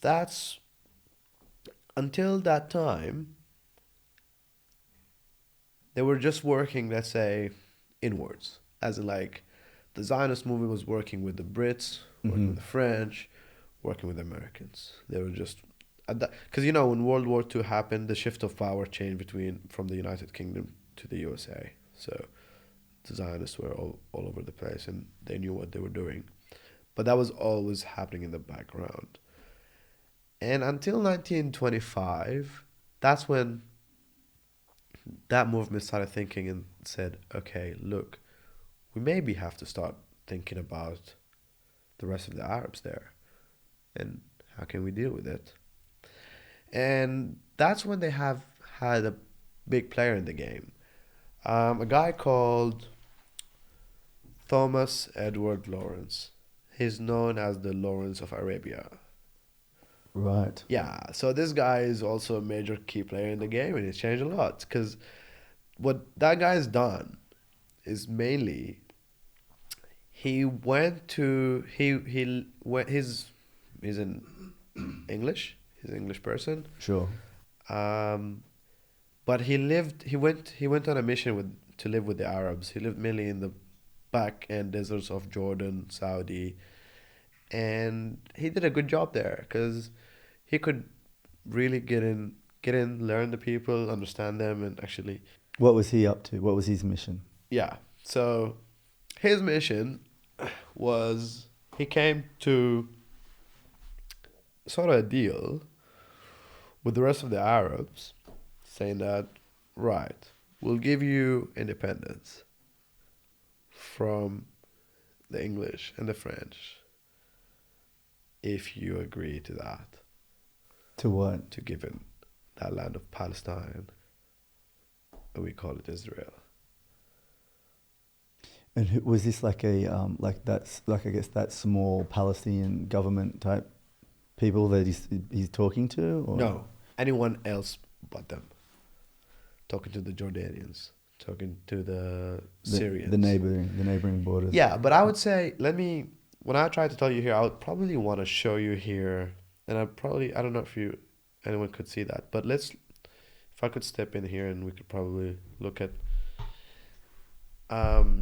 that's, until that time, they were just working, let's say, inwards. As in, like, the Zionist movement was working with the Brits, working with the French, working with the Americans. They were just, because, when World War II happened, the shift of power changed from the United Kingdom to the USA. So the Zionists were all over the place, and they knew what they were doing. But that was always happening in the background. And until 1925, that's when that movement started thinking and said, okay, look, we maybe have to start thinking about the rest of the Arabs there, and how can we deal with it? And that's when they have had a big player in the game. A guy called Thomas Edward Lawrence. He's known as the Lawrence of Arabia. Right. Yeah, so this guy is also a major key player in the game, and he's changed a lot. Because what that guy's done is mainly he went to he went he's in English. He's an English person. Sure. But he went on a mission to live with the Arabs. He lived mainly in the back end deserts of Jordan, Saudi, and he did a good job there, because he could really get in, learn the people, understand them, and actually, What was he up to? What was his mission? yeah. So his mission was, he came to sort of a deal with the rest of the Arabs, saying that, right, we'll give you independence from the English and the French if you agree to that, To what? to give in that land of Palestine, and we call it Israel. And was this like I guess that small Palestinian government type people that he's talking to? Or? No, anyone else but them. Talking to the Jordanians, talking to the The Syrians. the neighboring borders. Yeah, but I would say, when I try to tell you here, I would probably want to show you here, and I don't know if anyone could see that, but if I could step in here and we could probably look at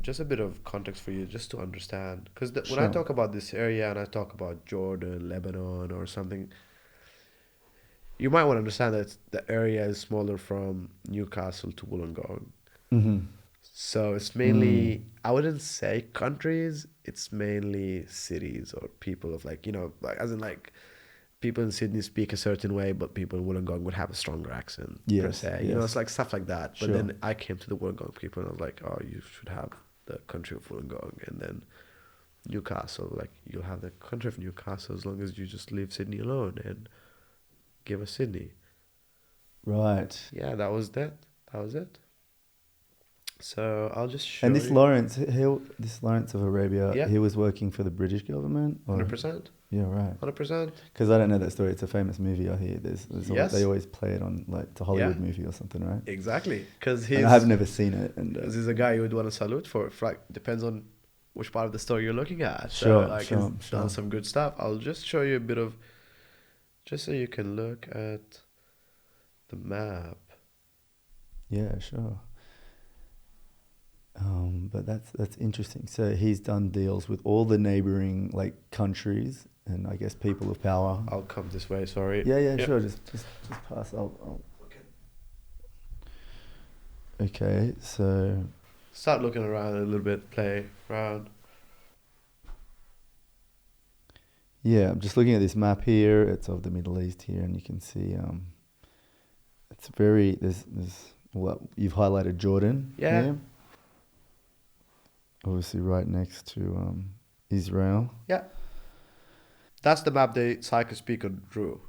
just a bit of context for you, just to understand. Because when I Sure. talk about this area and I talk about Jordan, Lebanon, or something, you might want to understand that the area is smaller from Newcastle to Wollongong. Mm-hmm. So it's mainly, I wouldn't say countries, it's mainly cities or people of like, like as in like people in Sydney speak a certain way, but people in Wollongong would have a stronger accent per Yes, se. yes. It's like stuff like that. But Sure. then I came to the Wollongong people and I was like, oh, you should have the country of Wollongong. And then Newcastle, like you'll have the country of Newcastle as long as you just leave Sydney alone and give us Sydney. Right. Yeah, that was that. That was it. So I'll just show And this you. Lawrence, this Lawrence of Arabia, Yeah. he was working for the British government? Or? 100%. Yeah, right. 100%. Because I don't know that story. It's a famous movie I hear. Yes. They always play it on, like, it's a Hollywood Yeah. movie or something, right? Exactly. Because And I have never seen it. And he's a guy you would want to salute for. Like, depends on which part of the story you're looking at. Sure, So, like, sure, he's sure. done some good stuff. I'll just show you a bit of, just so you can look at the map. Yeah, sure. But that's interesting. So he's done deals with all the neighboring like countries and I guess people of power. I'll come this way. Sorry. Yeah, Yep. sure. Just pass. I'll. Okay, so Start looking around a little bit. Play around. yeah, I'm just looking at this map here. It's of the Middle East here, and you can see it's very there's well you've highlighted Jordan. Yeah. Here. Obviously, right next to Israel. Yeah. That's the map the Cyprus speaker drew.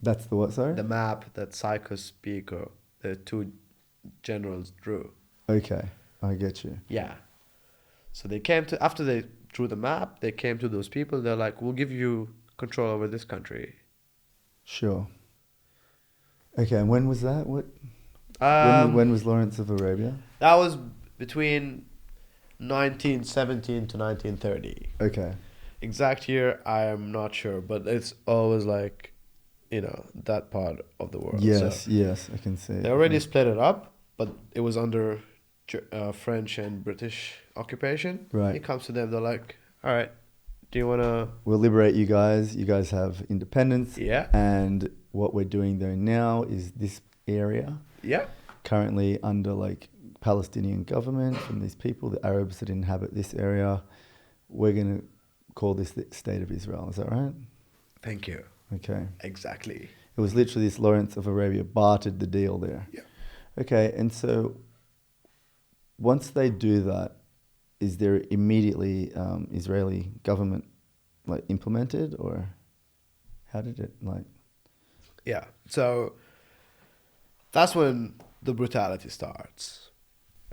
That's the what? Sorry. The map that Cyprus speaker, the two generals drew. Okay, I get you. Yeah. So they came to, after they drew the map, they came to those people. They're like, we'll give you control over this country. Sure. Okay, and when was that? What? When was Lawrence of Arabia? That was between 1917 to 1930. Okay. Exact year, I am not sure, but it's always like, that part of the world. Yes, So yes, I can see. they already split it up, but it was under French and British occupation. Right. It comes to them, they're like, all right, do you want to... We'll liberate you guys. You guys have independence. Yeah. And what we're doing there now is this area Yeah. currently under like Palestinian government from these people, the Arabs that inhabit this area. We're going to call this the State of Israel. Is that right? Thank you. Okay. Exactly. It was literally this Lawrence of Arabia bartered the deal there. Yeah. Okay, and so once they do that, is there immediately Israeli government like implemented, or how did it like? Yeah. So that's when the brutality starts.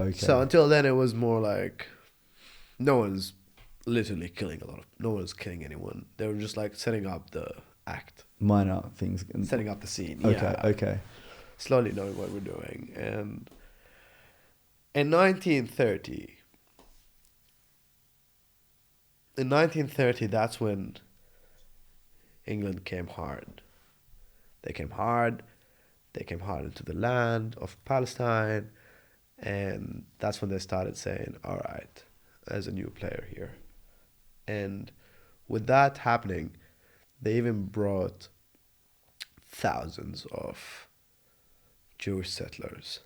Okay. So until then, it was more like no one's killing anyone. They were just like setting up the act, minor things. setting up the scene. Okay. Yeah. Okay. Slowly knowing what we're doing. And in 1930, that's when England came hard. They came hard into the land of Palestine, and that's when they started saying, all right, there's a new player here. And with that happening, they even brought thousands of Jewish settlers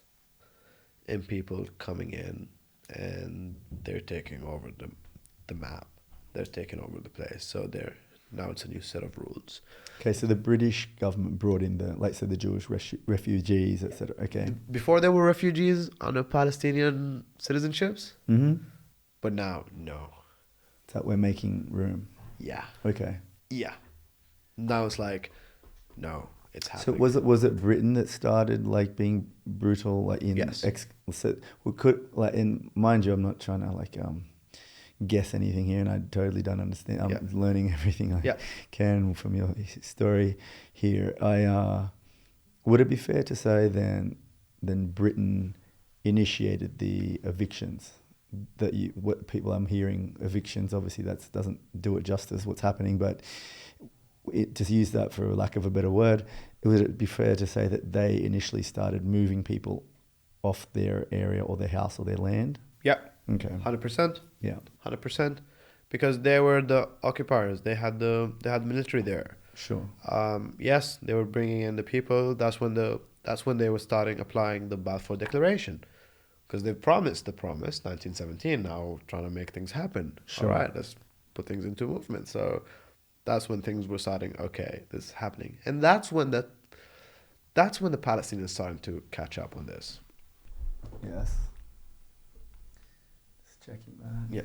and people coming in, and they're taking over the map. They're taking over the place. So now it's a new set of rules. Okay, so the British government brought in the Jewish refugees, etc. Okay. Before there were refugees under Palestinian citizenships, Mm-hmm. but now, no. So we're making room. Yeah. Okay. Yeah. Now it's like, no, it's So happening. was it Britain that started like being brutal, like in Yes. mind you, I'm not trying to like guess anything here, and I totally don't understand. I'm learning everything I can from your story here. Would it be fair to say then Britain initiated the evictions. What people I'm hearing, evictions, obviously that doesn't do it justice what's happening, but to use that for lack of a better word, would it be fair to say that they initially started moving people off their area or their house or their land? Yeah. Okay. 100%. Yeah. 100%. Because they were the occupiers. They had the military there. Sure. Yes, they were bringing in the people. That's when they were starting applying the Balfour Declaration. Because they promised the promise, 1917, now trying to make things happen. Sure. All right, let's put things into movement. So that's when things were starting, okay, this is happening. And that's when the Palestinians started to catch up on this. Yes. Just checking that. Yeah.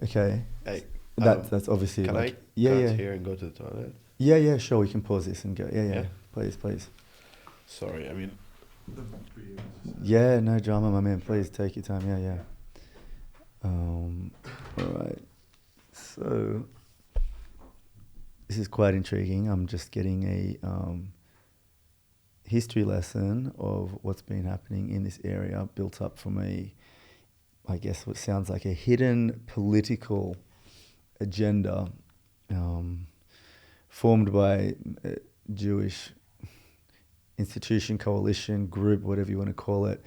Okay. Hey, that's obviously can like... I Yeah. here and go to the toilet? Yeah, sure, we can pause this and go. Yeah. Yeah. Please. Sorry, I mean... Yeah, no drama, my man. Please take your time. Yeah. All right. So this is quite intriguing. I'm just getting a history lesson of what's been happening in this area, built up from I guess what sounds like a hidden political agenda formed by Jewish institution, coalition, group, whatever you want to call it,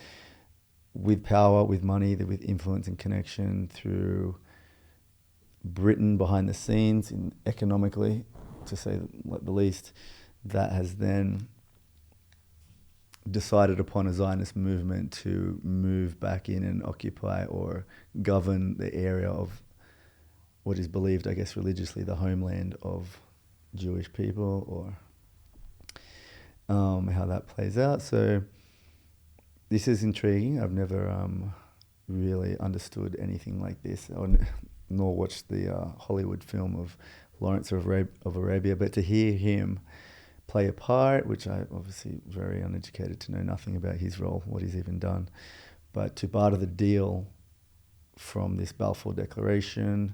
with power, with money, with influence and connection through Britain behind the scenes, economically, to say the least, that has then decided upon a Zionist movement to move back in and occupy or govern the area of what is believed, I guess, religiously, the homeland of Jewish people, or how that plays out. So this is intriguing. I've never really understood anything like this, nor watched the Hollywood film of Lawrence of Arabia, but to hear him play a part, which I'm obviously very uneducated to know nothing about his role, what he's even done, but to barter the deal from this Balfour Declaration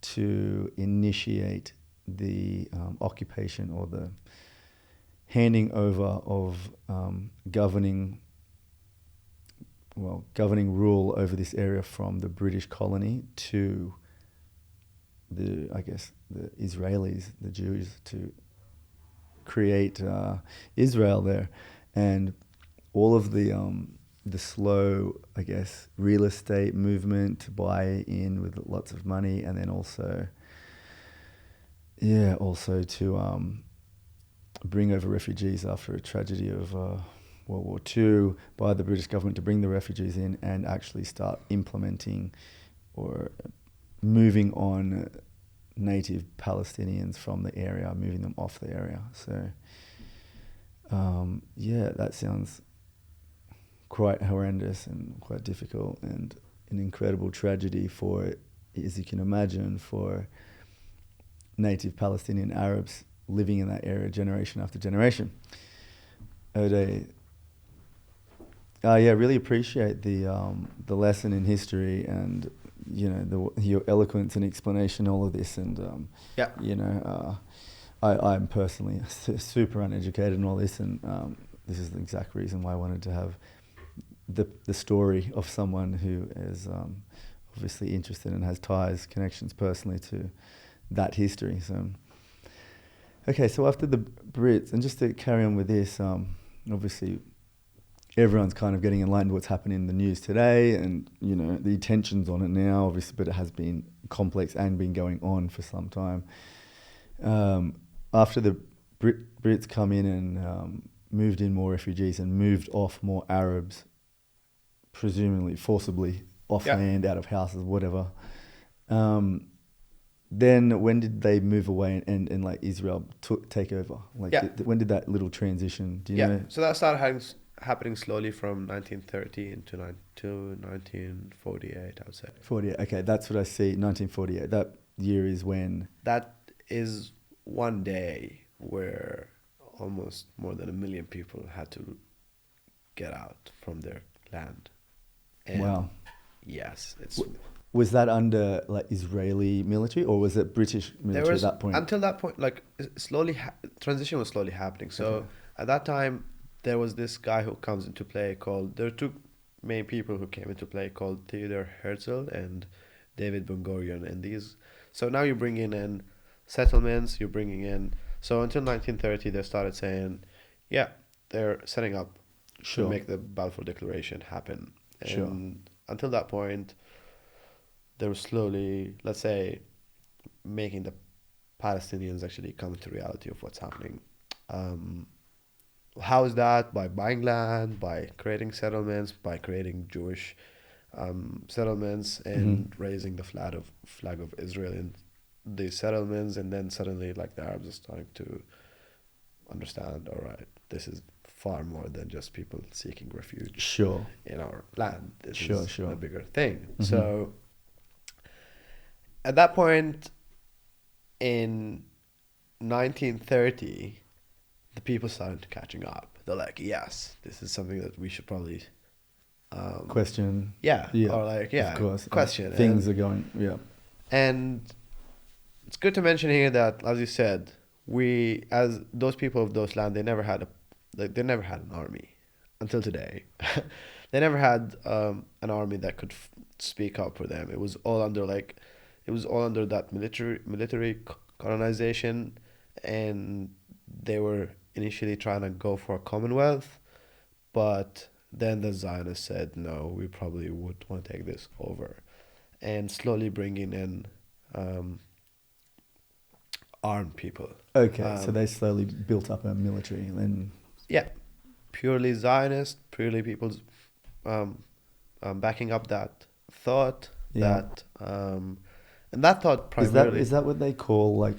to initiate the occupation or the handing over of governing rule over this area from the British colony to the Israelis, the Jews, to create Israel there. And all of the slow, I guess, real estate movement to buy in with lots of money, and then also to bring over refugees after a tragedy of World War II by the British government, to bring the refugees in and actually start implementing or moving on native Palestinians from the area, moving them off the area. So, that sounds quite horrendous and quite difficult, and an incredible tragedy for, as you can imagine, for native Palestinian Arabs living in that area generation after generation. Odai, really appreciate the lesson in history, and your eloquence and explanation, all of this, and I'm personally super uneducated in all this, and this is the exact reason why I wanted to have the story of someone who is obviously interested and has ties, connections personally to that history. So, okay, so after the Brits, and just to carry on with this, obviously everyone's kind of getting enlightened what's happening in the news today, and the tensions on it now, obviously, but it has been complex and been going on for some time. After the Brits come in and moved in more refugees and moved off more Arabs, presumably forcibly off land, out of houses, whatever. Then when did they move away and like Israel take over? When did that little transition? Do you know? So that started happening slowly from 1930 into 1948, I would say. 48. Okay, that's what I see. 1948. That year is when. That is one day where almost more than 1 million people had to get out from their land. And wow. Yes, Was that under like Israeli military, or was it British military at that point? Until that point, like transition was slowly happening. So at that time, there was this guy who comes into play called, there are two main people who came into play called Theodor Herzl and David Ben-Gurion. And these, so now you're bringing in settlements, you're bringing in, so until 1930 they started saying, yeah, they're setting up to Sure. make the Balfour Declaration happen. And Sure. until that point, they were slowly, let's say, making the Palestinians actually come to reality of what's happening. How is that? By buying land, by creating settlements, by creating Jewish settlements, and raising the flag of Israel in these settlements, and then suddenly, like, the Arabs are starting to understand. All right, this is far more than just people seeking refuge Sure. in our land. This Sure, is sure. a bigger thing. So at that point in 1930, the people started catching up. They're like, yes, this is something that we should probably Question. yeah, Yeah. or like, yeah, Of course. question. Things are going. Yeah. And it's good to mention here that, as you said, we, as those people of those land, they never had an army until today. They never had an army that could speak up for them. It was all under that military colonization, and they were initially trying to go for a commonwealth, but then the Zionists said, no, we probably would want to take this over, and slowly bringing in armed people. Okay, so they slowly built up a military, and Yeah, purely Zionist, purely people's backing up that thought. Yeah. And that thought primarily. is that what they call like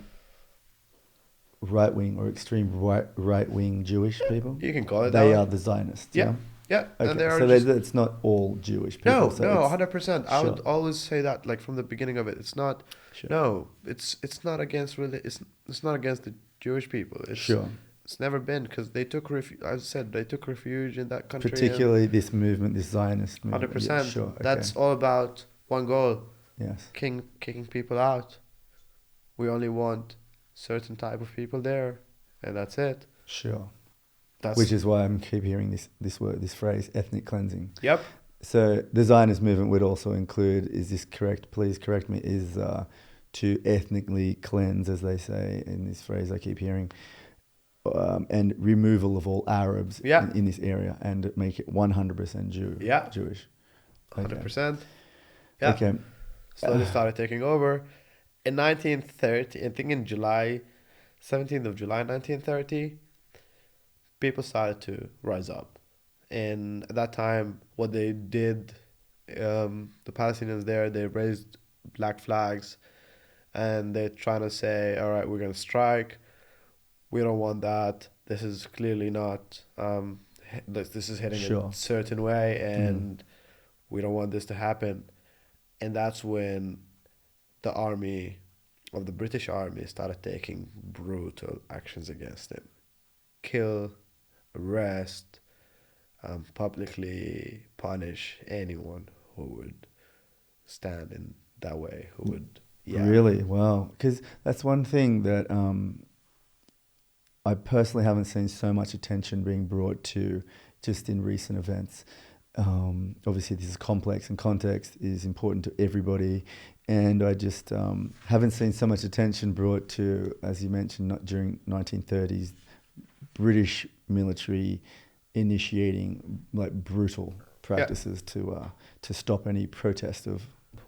right wing or extreme right wing Jewish people? You can call it They that. are the Zionists. Yeah. Yeah, Okay. and they are So just, it's not all Jewish people. no, so no, it's- 100%. I would Sure. always say that, like, from the beginning of it. It's not. Sure. No, it's not against really. It's not against the Jewish people. It's, Sure. It's never been, because they took refuge. As I said, they took refuge in that country. Particularly this movement, this Zionist movement. 100%. Yeah, sure. Okay. That's all about one goal: Yes. kicking people out. We only want certain type of people there, and that's it. Sure. That's Which is why I'm keep hearing this phrase, ethnic cleansing. Yep. So the Zionist movement would also include, is this correct? Please correct me. Is to ethnically cleanse, as they say in this phrase I keep hearing, and removal of all Arabs Yeah. in this area, and make it 100% Yeah. Jewish. 100%. Yeah. Okay. Slowly started taking over. In 1930, I think in July, 17th of July 1930, people started to rise up. And at that time, what they did, the Palestinians there, they raised black flags, and they're trying to say, all right, we're going to strike. We don't want that. This is clearly not, this is heading Sure. a certain way, and we don't want this to happen. And that's when the British army started taking brutal actions against him. Kill, arrest, publicly punish anyone who would stand in that way, who would... Yeah. Really? Wow. Because that's one thing that I personally haven't seen so much attention being brought to just in recent events. Obviously, this is complex, and context is important to everybody. And I just haven't seen so much attention brought to, as you mentioned, not during 1930s, British military initiating like brutal practices to stop any protest of.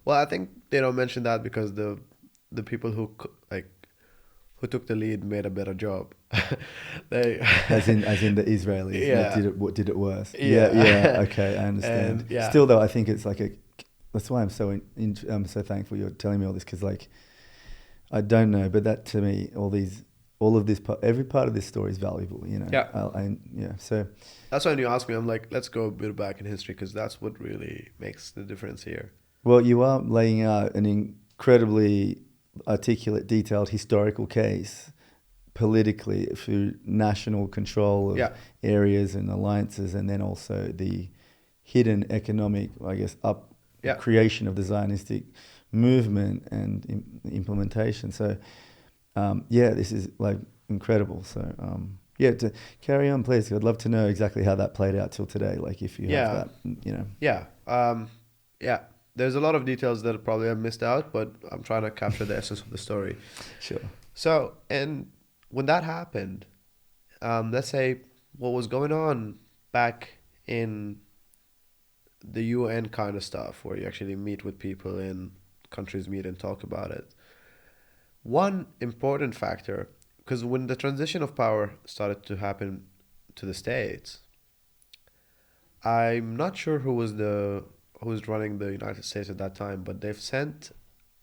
Well, I think they don't mention that because the people who took the lead made a better job. They as in the Israelis Yeah. that did it worse. Yeah. Okay, I understand. And, yeah. Still, though, I think it's like that's why I'm so so thankful you're telling me all this, because like I don't know, but that to me, every part of this story is valuable. You know. Yeah. So That's why when you ask me, I'm like, let's go a bit back in history, because that's what really makes the difference here. well, you are laying out an incredibly articulate, detailed historical case politically through national control of areas and alliances, and then also the hidden economic, I guess, creation of the Zionistic movement and implementation. So, this is like incredible. So, Yeah, to carry on, please. I'd love to know exactly how that played out till today. Like, if you have Yeah, that, you know. yeah, yeah. There's a lot of details that probably I've missed out, but I'm trying to capture the essence of the story. Sure. So, and when that happened, let's say what was going on back in the UN kind of stuff, where you actually meet with people and countries meet and talk about it. One important factor, because when the transition of power started to happen to the States, I'm not sure who was running the United States at that time, but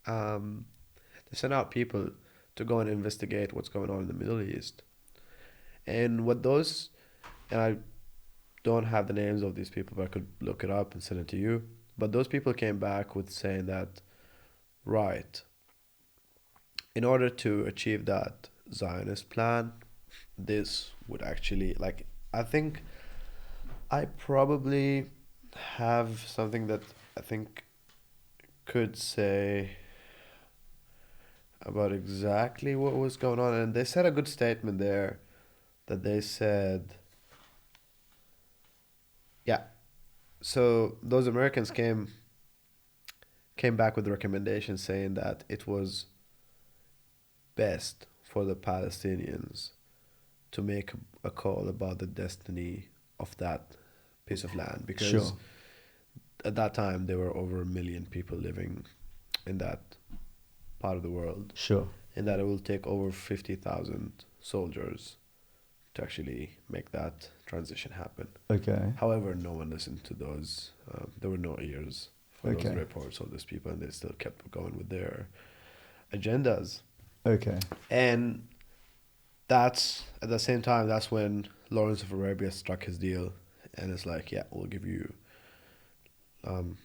um, they sent out people to go and investigate what's going on in the Middle East. And what those, and I don't have the names of these people, but I could look it up and send it to you. But those people came back with saying that, right, in order to achieve that Zionist plan, this would actually, like, I think I probably have something that I think could say about exactly what was going on. And they said a good statement there that they said, yeah, so those Americans came back with recommendations saying that it was best for the Palestinians to make a call about the destiny of that piece of land, because Sure. at that time there were over 1 million people living in that part of the world, Sure. and that it will take over 50,000 soldiers to actually make that transition happen. Okay. However, no one listened to those. There were no ears for those Okay. reports of these people, and they still kept going with their agendas. Okay. And that's at the same time, that's when Lawrence of Arabia struck his deal, and it's like, yeah, we'll give you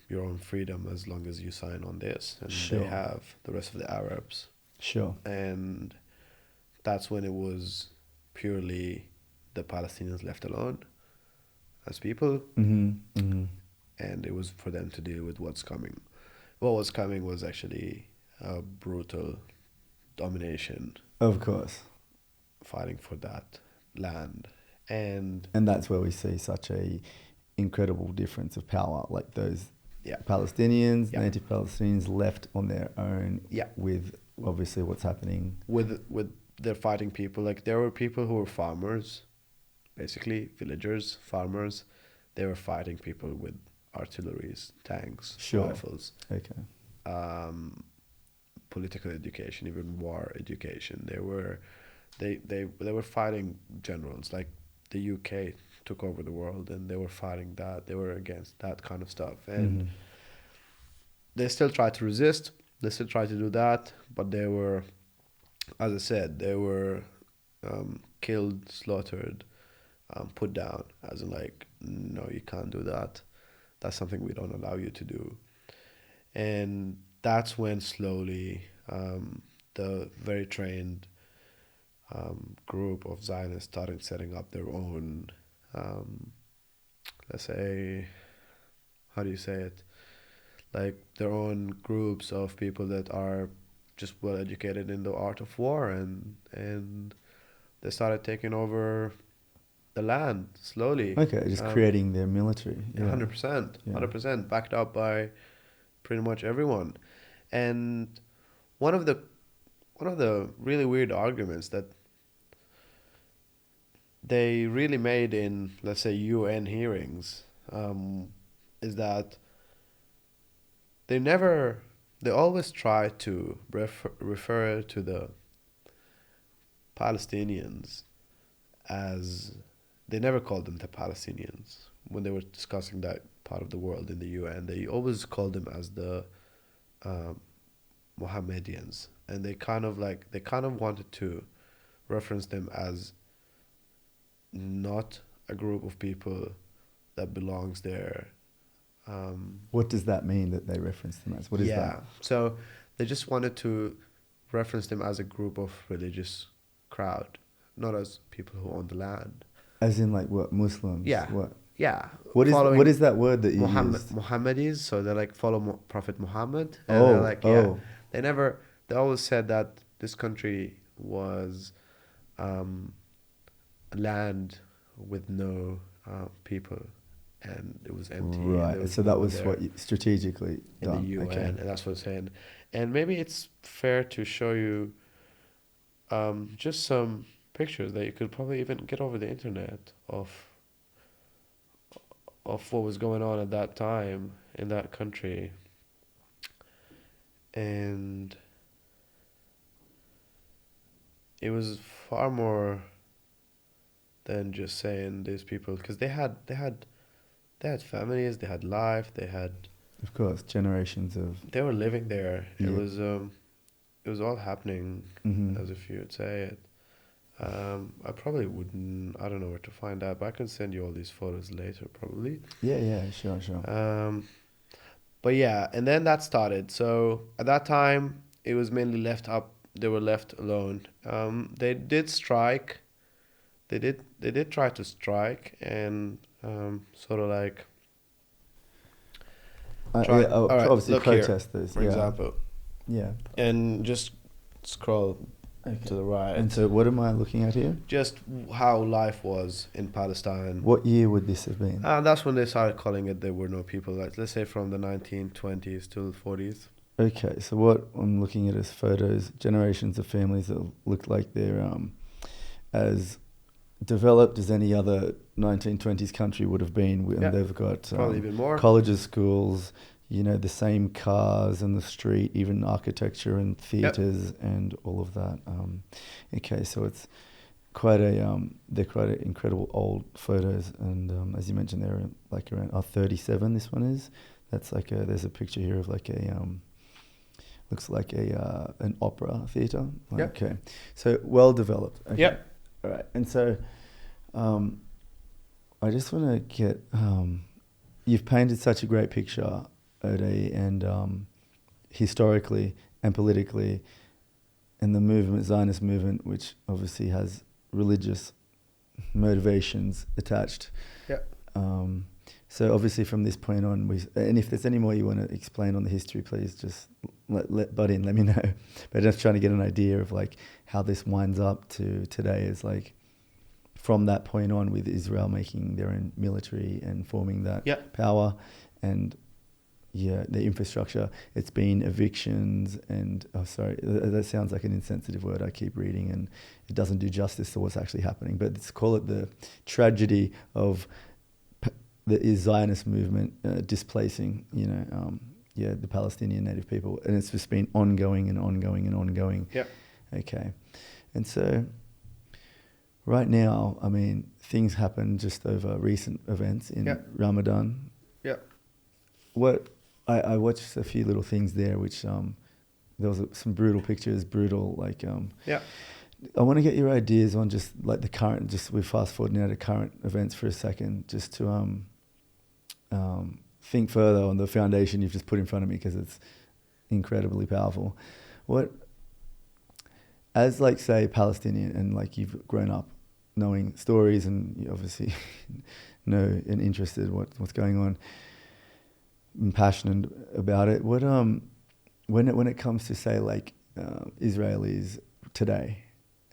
your own freedom as long as you sign on this, and Sure. they have the rest of the Arabs. Sure. And that's when it was purely the Palestinians left alone as people, Mm-hmm. Mm-hmm. and it was for them to deal with what's coming. What was coming was actually a brutal domination, Of course. fighting for that land. And And that's where we see such a incredible difference of power. Like those yeah, Palestinians, yeah, native Palestinians left on their own yeah. with obviously what's happening. With their fighting people, like there were people who were farmers, basically villagers, farmers. They were fighting people with artilleries, tanks, Sure. rifles, Okay. um, political education, even war education. They were fighting generals. Like the UK took over the world, and they were fighting that. They were against that kind of stuff, and Mm-hmm. they still tried to resist. They still tried to do that, but they were, as I said, they were killed, slaughtered, put down, as in like, no, you can't do that. That's something we don't allow you to do. And that's when slowly the very trained group of Zionists started setting up their own, let's say, how do you say it? Like their own groups of people that are just well educated in the art of war, and they started taking over the land slowly. Okay, just creating their military. Yeah. 100%, Yeah. 100%, backed up by pretty much everyone. And one of the one of the really weird arguments that they really made in, let's say, UN hearings, is that they never, they always try to refer to the Palestinians as, they never called them the Palestinians when they were discussing that part of the world in the UN. They always called them as the um, Mohammedians, and they kind of wanted to reference them as not a group of people that belongs there. What does that mean that they reference them as? What is that? So they just wanted to reference them as a group of religious crowd, not as people who own the land. As in like what, Muslims? Yeah, What? yeah. What Following is that word that you used? Mohammedis, so they like follow Prophet Muhammad, and they're Oh, like, yeah. oh. They always said that this country was, um, land with no people, and it was empty, and there Right. was So no that one was there what you strategically in the done. UN, Okay. and that's what I'm saying. And maybe it's fair to show you just some pictures that you could probably even get over the internet of what was going on at that time in that country. And it was far more than just saying these people, because they had families, they had life, Of course, generations of they were living there. It yeah. was all happening, Hmm. as if you would say it. I probably wouldn't. I don't know where to find that, but I can send you all these photos later, probably. Yeah, yeah, sure, sure. But yeah, and then that started. So at that time, it was mainly left up. They were left alone. They did strike. They did try to strike and sort of like Yeah, try. All right, obviously look here, protesters. for Yeah, example, yeah. and just scroll to Okay. the And right. so, what am I looking at here? Just how life was in Palestine. What year would this have been? That's when they started calling it there were no people. Like, let's say from the 1920s to the 40s. Okay, so what I'm looking at is photos, generations of families that look like they're as developed as any other 1920s country would have been, and Yeah, they've got probably even more. colleges, schools, the same cars on the street, even architecture and Yep. theatres and all of that. Okay, so it's they're quite incredible old photos, and as you mentioned, they're like around 37. This one is. That's like there's a picture here of like a looks like a an opera theatre. Yep. Okay, so well developed. Okay. Yep. All right, and so I just want to get you've painted such a great picture, Odai, and historically and politically, and the movement, Zionist movement, which obviously has religious motivations attached. Yep. So obviously from this point on, and if there's any more you want to explain on the history, please just let butt in, let me know. But just trying to get an idea of like how this winds up to today is like from that point on with Israel making their own military and forming that Yep. power and the infrastructure. It's been evictions and that sounds like an insensitive word I keep reading and it doesn't do justice to what's actually happening. But let's call it the tragedy of the Zionist movement displacing, the Palestinian native people, and it's just been ongoing and ongoing and ongoing. Yep. Okay, and so right now, I mean, things happen just over recent events in Ramadan. Yep. What I watched a few little things there, which there was some brutal pictures, Yeah. I want to get your ideas on just like the current, just we fast forward now to current events for a second, just to think further on the foundation you've just put in front of me because it's incredibly powerful. What, as like say Palestinian and like you've grown up knowing stories and you obviously know and interested in what's going on and passionate about it. What when it comes to say like Israelis today,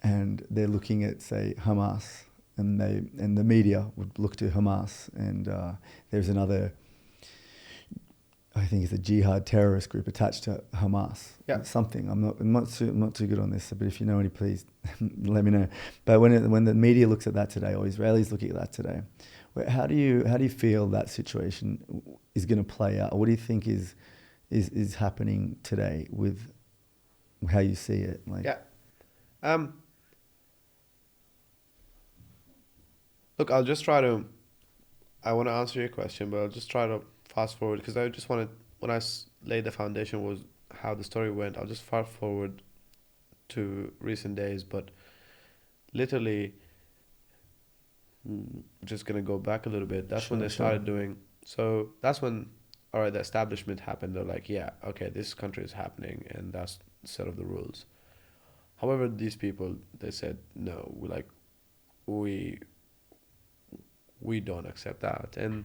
and they're looking at say Hamas, and the media would look to Hamas, and there's another, I think it's a jihad terrorist group attached to Hamas. Yeah. Something. I'm not too good on this, but if you know any, please let me know. But when the media looks at that today, or Israelis looking at that today, how do you feel that situation is going to play out? What do you think is happening today with how you see it? Like, Yeah. Look, I'll just try to. I want to answer your question, but I'll just try to fast forward because I just wanted, when I laid the foundation was how the story went. I'll just fast forward to recent days, but literally, just gonna go back a little bit. That's when they started doing. So that's when, all right, the establishment happened. They're like, yeah, okay, this country is happening, and that's the set of the rules. However, these people, they said no. We don't accept that. And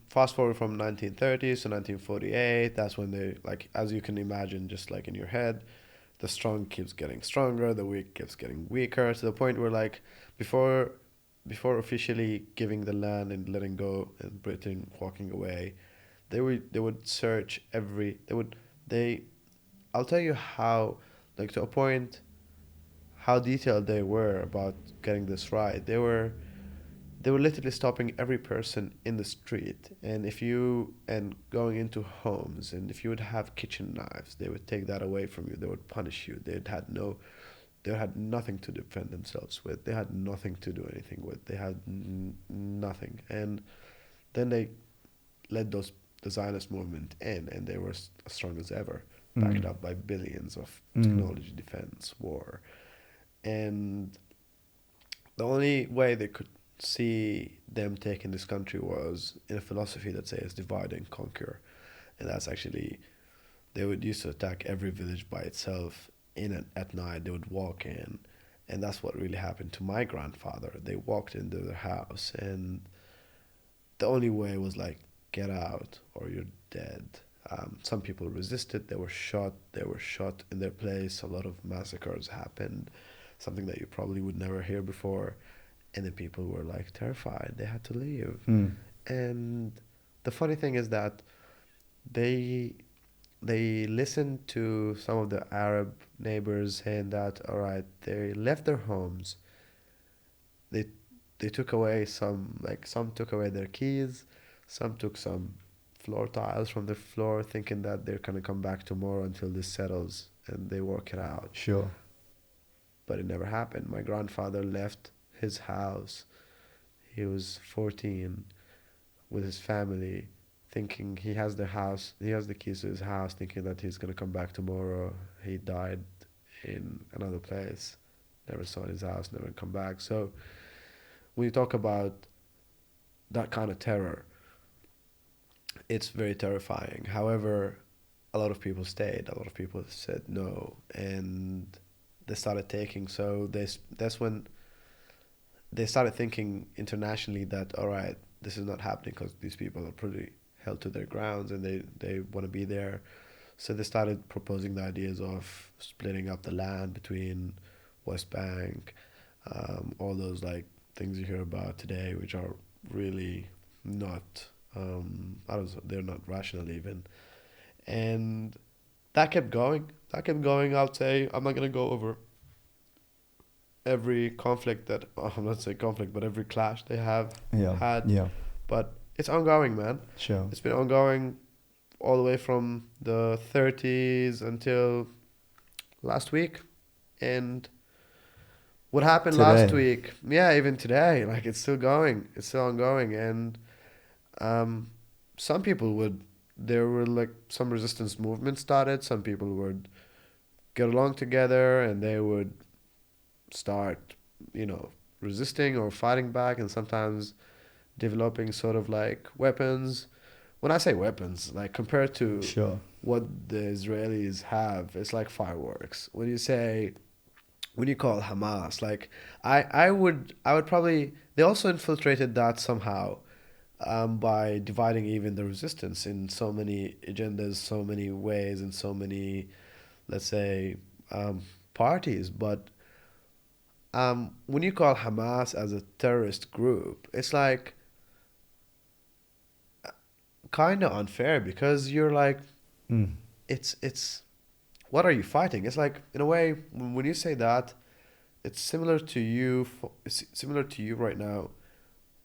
fast forward from 1930s to 1948, that's when they, like, as you can imagine, just like in your head, the strong keeps getting stronger, the weak keeps getting weaker, to the point where like before officially giving the land and letting go and Britain walking away, they would search every they I'll tell you how, like, to a point, how detailed they were about getting this right. They were literally stopping every person in the street, and if you and going into homes, and if you would have kitchen knives, they would take that away from you. They would punish you. They had nothing to defend themselves with. They had nothing to do anything with. They had nothing. And then they led the Zionist movement in, and they were as strong as ever, backed up by billions of technology, defense, war. And the only way they could see them taking this country was in a philosophy that says divide and conquer. And that's actually, they would used to attack every village by itself at night. They would walk in, and that's what really happened to my grandfather. They walked into their house, and the only way was like, get out or you're dead. Some people resisted. They were shot. They were shot in their place. A lot of massacres happened, something that you probably would never hear before. And the people were like terrified. They had to leave. And the funny thing is that they listened to some of the Arab neighbors saying that, all right, they left their homes. They took away some took away their keys, some took some floor tiles from the floor, thinking that they're gonna come back tomorrow until this settles and they work it out. Sure. But it never happened. My grandfather left his house. He was 14 with his family, thinking he has the keys to his house, thinking that he's gonna come back tomorrow. He died in another place. Never saw his house, never come back. So when you talk about that kind of terror, it's very terrifying. However, a lot of people stayed. A lot of people said no, and they started taking. So that's when they started thinking internationally that, all right, this is not happening because these people are pretty held to their grounds and they want to be there. So they started proposing the ideas of splitting up the land between West Bank, all those like things you hear about today, which are really not, they're not rational even. And that kept going. I'd say I'm not gonna go over every conflict that, I'm not saying conflict, but every clash they have had. Yeah. But it's ongoing, man. Sure. It's been ongoing all the way from the 30s until last week. And what happened last week, even today, like it's still going. It's still ongoing. And there were like some resistance movements started. Some people would get along together and they would start, resisting or fighting back, and sometimes developing sort of like weapons. When I say weapons, like compared to what the Israelis have, it's like fireworks. When you call Hamas, like I would probably, they also infiltrated that somehow, by dividing even the resistance in so many agendas, so many ways, and so many, let's say, parties. But when you call Hamas as a terrorist group, it's like kind of unfair, because you're like, it's what are you fighting? It's like, in a way, when you say that, it's similar to you right now.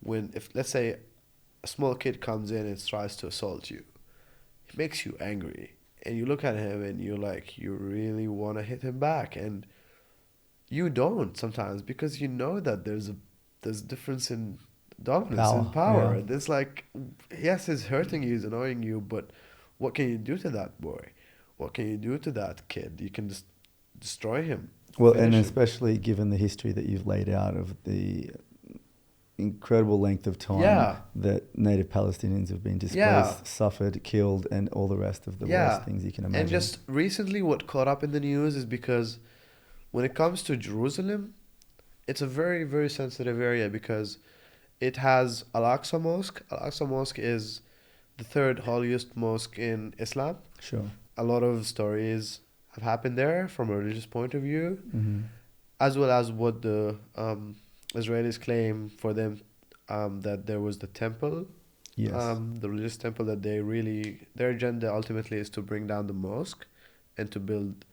If let's say a small kid comes in and tries to assault you, it makes you angry, and you look at him and you're like, you really want to hit him back, and you don't sometimes, because you know that there's a difference in dominance and power. It's like, yes, it's hurting you, it's annoying you, but what can you do to that boy? What can you do to that kid? You can just destroy him. Well, and especially given the history that you've laid out of the incredible length of time that native Palestinians have been displaced, suffered, killed, and all the rest of the worst things you can imagine. And just recently what caught up in the news is because when it comes to Jerusalem, it's a very, very sensitive area, because it has Al-Aqsa Mosque. Al-Aqsa Mosque is the third holiest mosque in Islam. Sure. A lot of stories have happened there from a religious point of view, Mm-hmm. as well as what the Israelis claim for them, that there was the temple, Yes. the religious temple, that they really, their agenda ultimately is to bring down the mosque and to build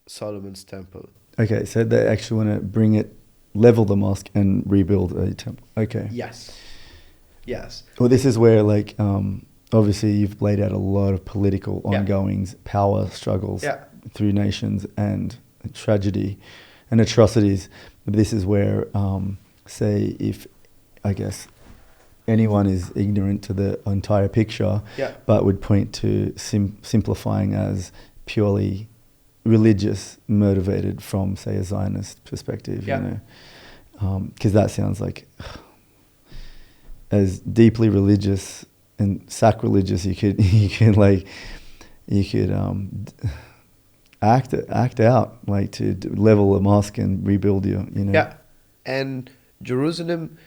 Solomon's temple. Okay, so they actually want to bring it, level the mosque, and rebuild a temple. Okay. Yes. Yes. Well, this is where, like, obviously, you've laid out a lot of political Yeah. ongoings, power struggles Yeah. through nations, and tragedy and atrocities. This is where, say, if I guess anyone is ignorant to the entire picture, Yeah. but would point to simplifying as purely religious motivated from, say, a Zionist perspective, Yeah. you know, because that sounds like as deeply religious and sacrilegious you could act out, like to level a mosque and rebuild you know. Yeah. And Jerusalem,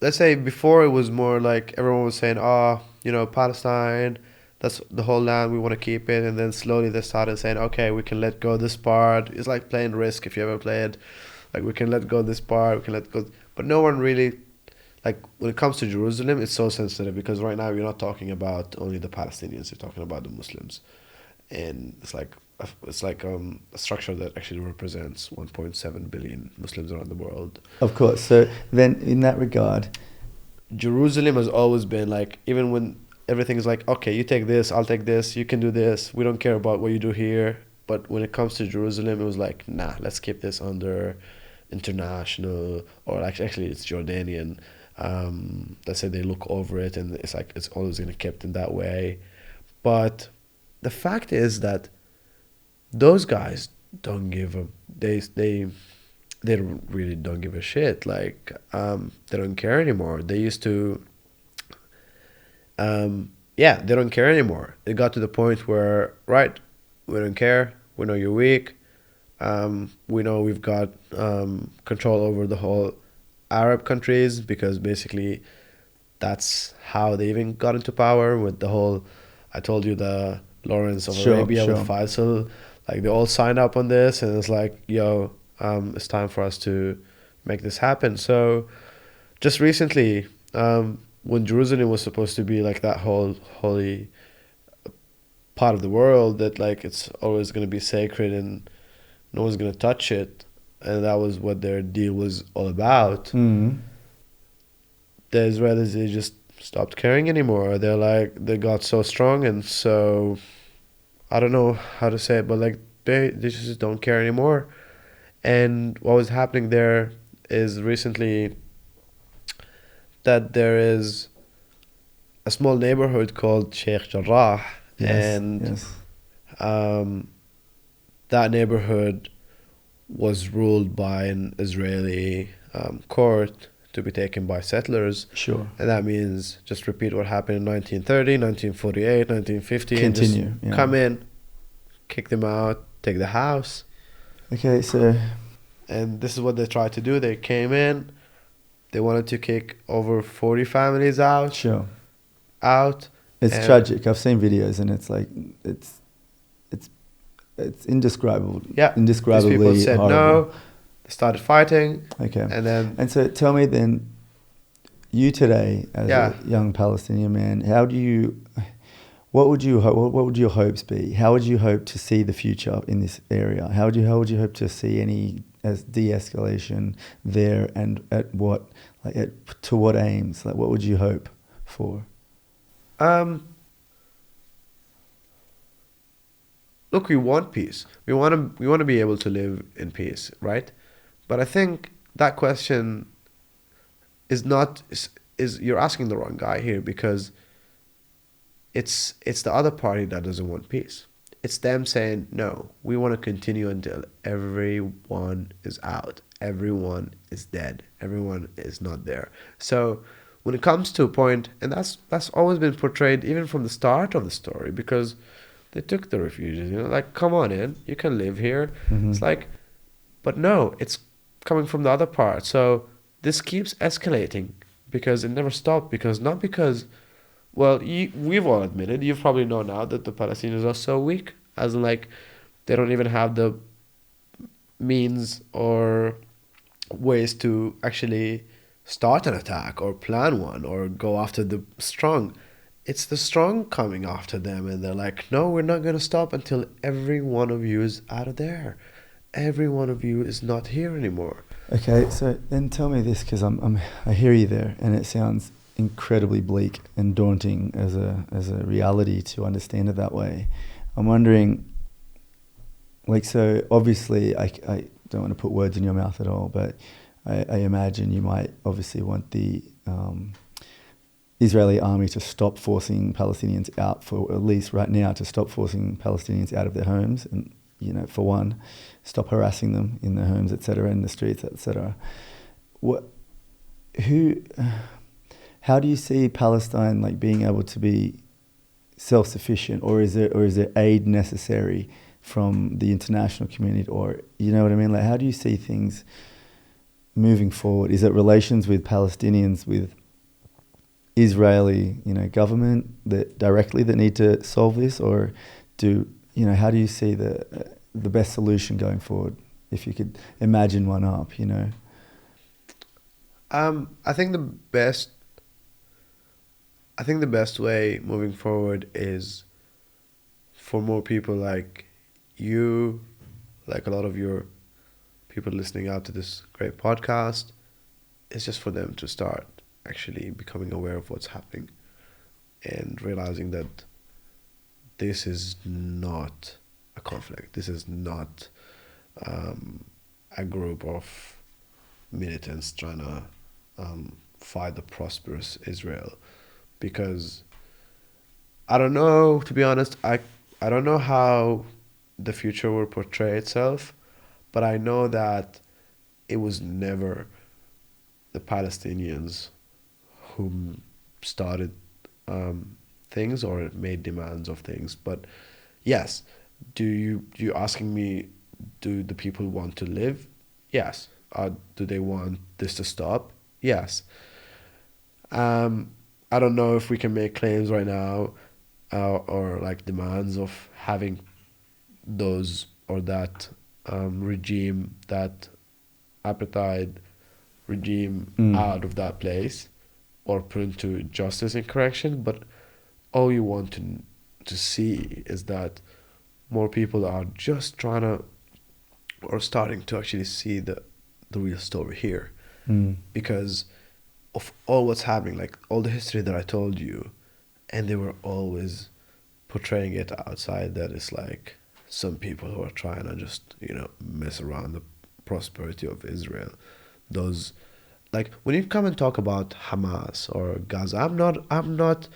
let's say before it was more like everyone was saying, oh, Palestine, that's the whole land, we want to keep it. And then slowly they started saying, okay, we can let go this part. It's like playing Risk, if you ever played. Like, we can let go this part, we can let go. But no one really, like, when it comes to Jerusalem, it's so sensitive because right now you're not talking about only the Palestinians, you're talking about the Muslims. And it's like a structure that actually represents 1.7 billion Muslims around the world. Of course. So then, in that regard, Jerusalem has always been like, even when everything is like, okay, you take this, I'll take this, you can do this, we don't care about what you do here. But when it comes to Jerusalem, it was like, nah, let's keep this under international, or actually it's Jordanian. Let's say they look over it, and it's like it's always gonna kept in that way. But the fact is that those guys don't give a they really don't give a shit. Like, they don't care anymore. They used to, they don't care anymore. It got to the point where, right, we don't care. We know you're weak. We know we've got control over the whole Arab countries, because basically that's how they even got into power with the whole, I told you, the Lawrence of Arabia with Faisal. Like, they all signed up on this, and it's like, yo, it's time for us to make this happen. So just recently, when Jerusalem was supposed to be like that whole holy part of the world that, like, it's always going to be sacred and no one's going to touch it, and that was what their deal was all about, the Israelis, they just stopped caring anymore. They're like, they got so strong and so, I don't know how to say it, but like they just don't care anymore. And what was happening there is recently that there is a small neighborhood called Sheikh Jarrah, and that neighborhood was ruled by an Israeli court to be taken by settlers. Sure. And that means, just repeat what happened in 1930, 1948, 1950. Continue. And just come in, kick them out, take the house. Okay, so... And this is what they tried to do. They came in, they wanted to kick over 40 families out. Sure. Out. It's tragic. I've seen videos, and it's like, it's indescribable. Yeah. Indescribably horrible. These people said no. They started fighting. Okay. And so tell me then, you today as a young Palestinian man, what would your hopes be? How would you hope to see the future in this area? How would you hope to see any as de-escalation there, and at what, like, to what aims? Like, what would you hope for? Look, we want peace. We want to be able to live in peace, right? But I think that question is you're asking the wrong guy here, because it's the other party that doesn't want peace. It's them saying, no, we want to continue until everyone is out, everyone is dead, everyone is not there. So when it comes to a point, and that's always been portrayed even from the start of the story, because they took the refugees, like, come on in, you can live here. Mm-hmm. It's like, but no, it's coming from the other part. So this keeps escalating because it never stopped. Well, we've all admitted, you probably know now, that the Palestinians are so weak. As in, like, They don't even have the means or ways to actually start an attack or plan one or go after the strong. It's the strong coming after them, and they're like, no, we're not going to stop until every one of you is out of there. Every one of you is not here anymore. Okay, so then tell me this, because I hear you there, and it sounds incredibly bleak and daunting as a reality to understand it that way. I'm wondering, like, so obviously I don't want to put words in your mouth at all, but I imagine you might obviously want the Israeli army to stop forcing Palestinians out, for at least right now, to stop forcing Palestinians out of their homes, and, you know, for one, stop harassing them in their homes, etc., in the streets, etc. How do you see Palestine, like, being able to be self-sufficient, or is there aid necessary from the international community, or, you know what I mean? Like, how do you see things moving forward? Is it relations with Palestinians, with Israeli, you know, government that directly that need to solve this, or how do you see the best solution going forward, if you could imagine one up, you know? I think the best way moving forward is for more people like you, like a lot of your people listening out to this great podcast, is just for them to start actually becoming aware of what's happening and realizing that this is not a conflict. This is not a group of militants trying to fight the prosperous Israel. Because I don't know, to be honest, I don't know how the future will portray itself, but I know that it was never the Palestinians who started things or made demands of things. But yes, you asking me, do the people want to live? Yes. Do they want this to stop? Yes. I don't know if we can make claims right now or like demands of having those or that regime, that apartheid regime out of that place or put into justice and correction. But all you want to see is that more people are just trying to, or starting to actually see the real story here. Because of all what's happening, like all the history that I told you, and they were always portraying it outside that it's like some people who are trying to just, mess around the prosperity of Israel. Those, like, when you come and talk about Hamas or Gaza, I'm not